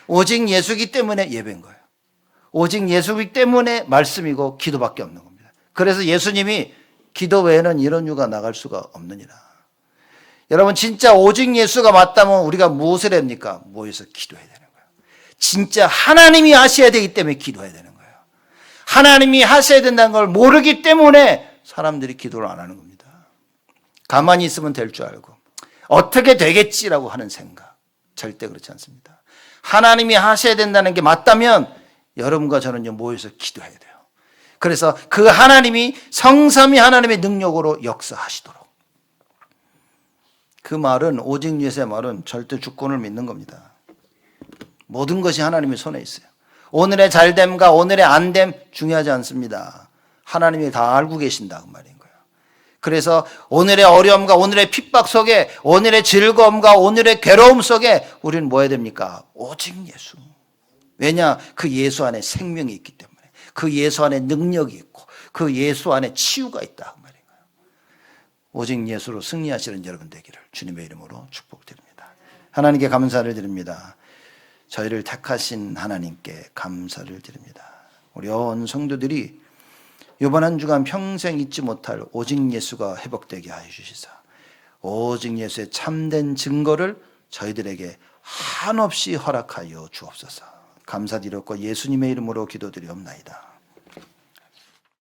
오직 예수이기 때문에 예배인 거예요. 오직 예수이기 때문에 말씀이고 기도밖에 없는 겁니다. 그래서 예수님이 기도 외에는 이런 유가 나갈 수가 없느니라. 여러분 진짜 오직 예수가 맞다면 우리가 무엇을 해야 됩니까? 모여서 기도해야 되는 거예요. 진짜 하나님이 하셔야 되기 때문에 기도해야 되는 거예요. 하나님이 하셔야 된다는 걸 모르기 때문에 사람들이 기도를 안 하는 겁니다. 가만히 있으면 될 줄 알고 어떻게 되겠지라고 하는 생각 절대 그렇지 않습니다. 하나님이 하셔야 된다는 게 맞다면 여러분과 저는요 모여서 기도해야 돼요. 그래서 그 하나님이 성삼위 하나님의 능력으로 역사하시도록. 그 말은 오직 예수의 말은 절대 주권을 믿는 겁니다. 모든 것이 하나님의 손에 있어요. 오늘의 잘됨과 오늘의 안됨 중요하지 않습니다. 하나님이 다 알고 계신다 그 말인 거예요. 그래서 오늘의 어려움과 오늘의 핍박 속에 오늘의 즐거움과 오늘의 괴로움 속에 우리는 뭐 해야 됩니까? 오직 예수. 왜냐? 그 예수 안에 생명이 있기 때문에 그 예수 안에 능력이 있고 그 예수 안에 치유가 있다 그 말인 거예요. 오직 예수로 승리하시는 여러분 되기를 주님의 이름으로 축복드립니다. 하나님께 감사를 드립니다. 저희를 택하신 하나님께 감사를 드립니다. 우리 온 성도들이 이번 한 주간 평생 잊지 못할 오직 예수가 회복되게 하여 주시사 오직 예수의 참된 증거를 저희들에게 한없이 허락하여 주옵소서. 감사드렸고 예수님의 이름으로 기도드리옵나이다.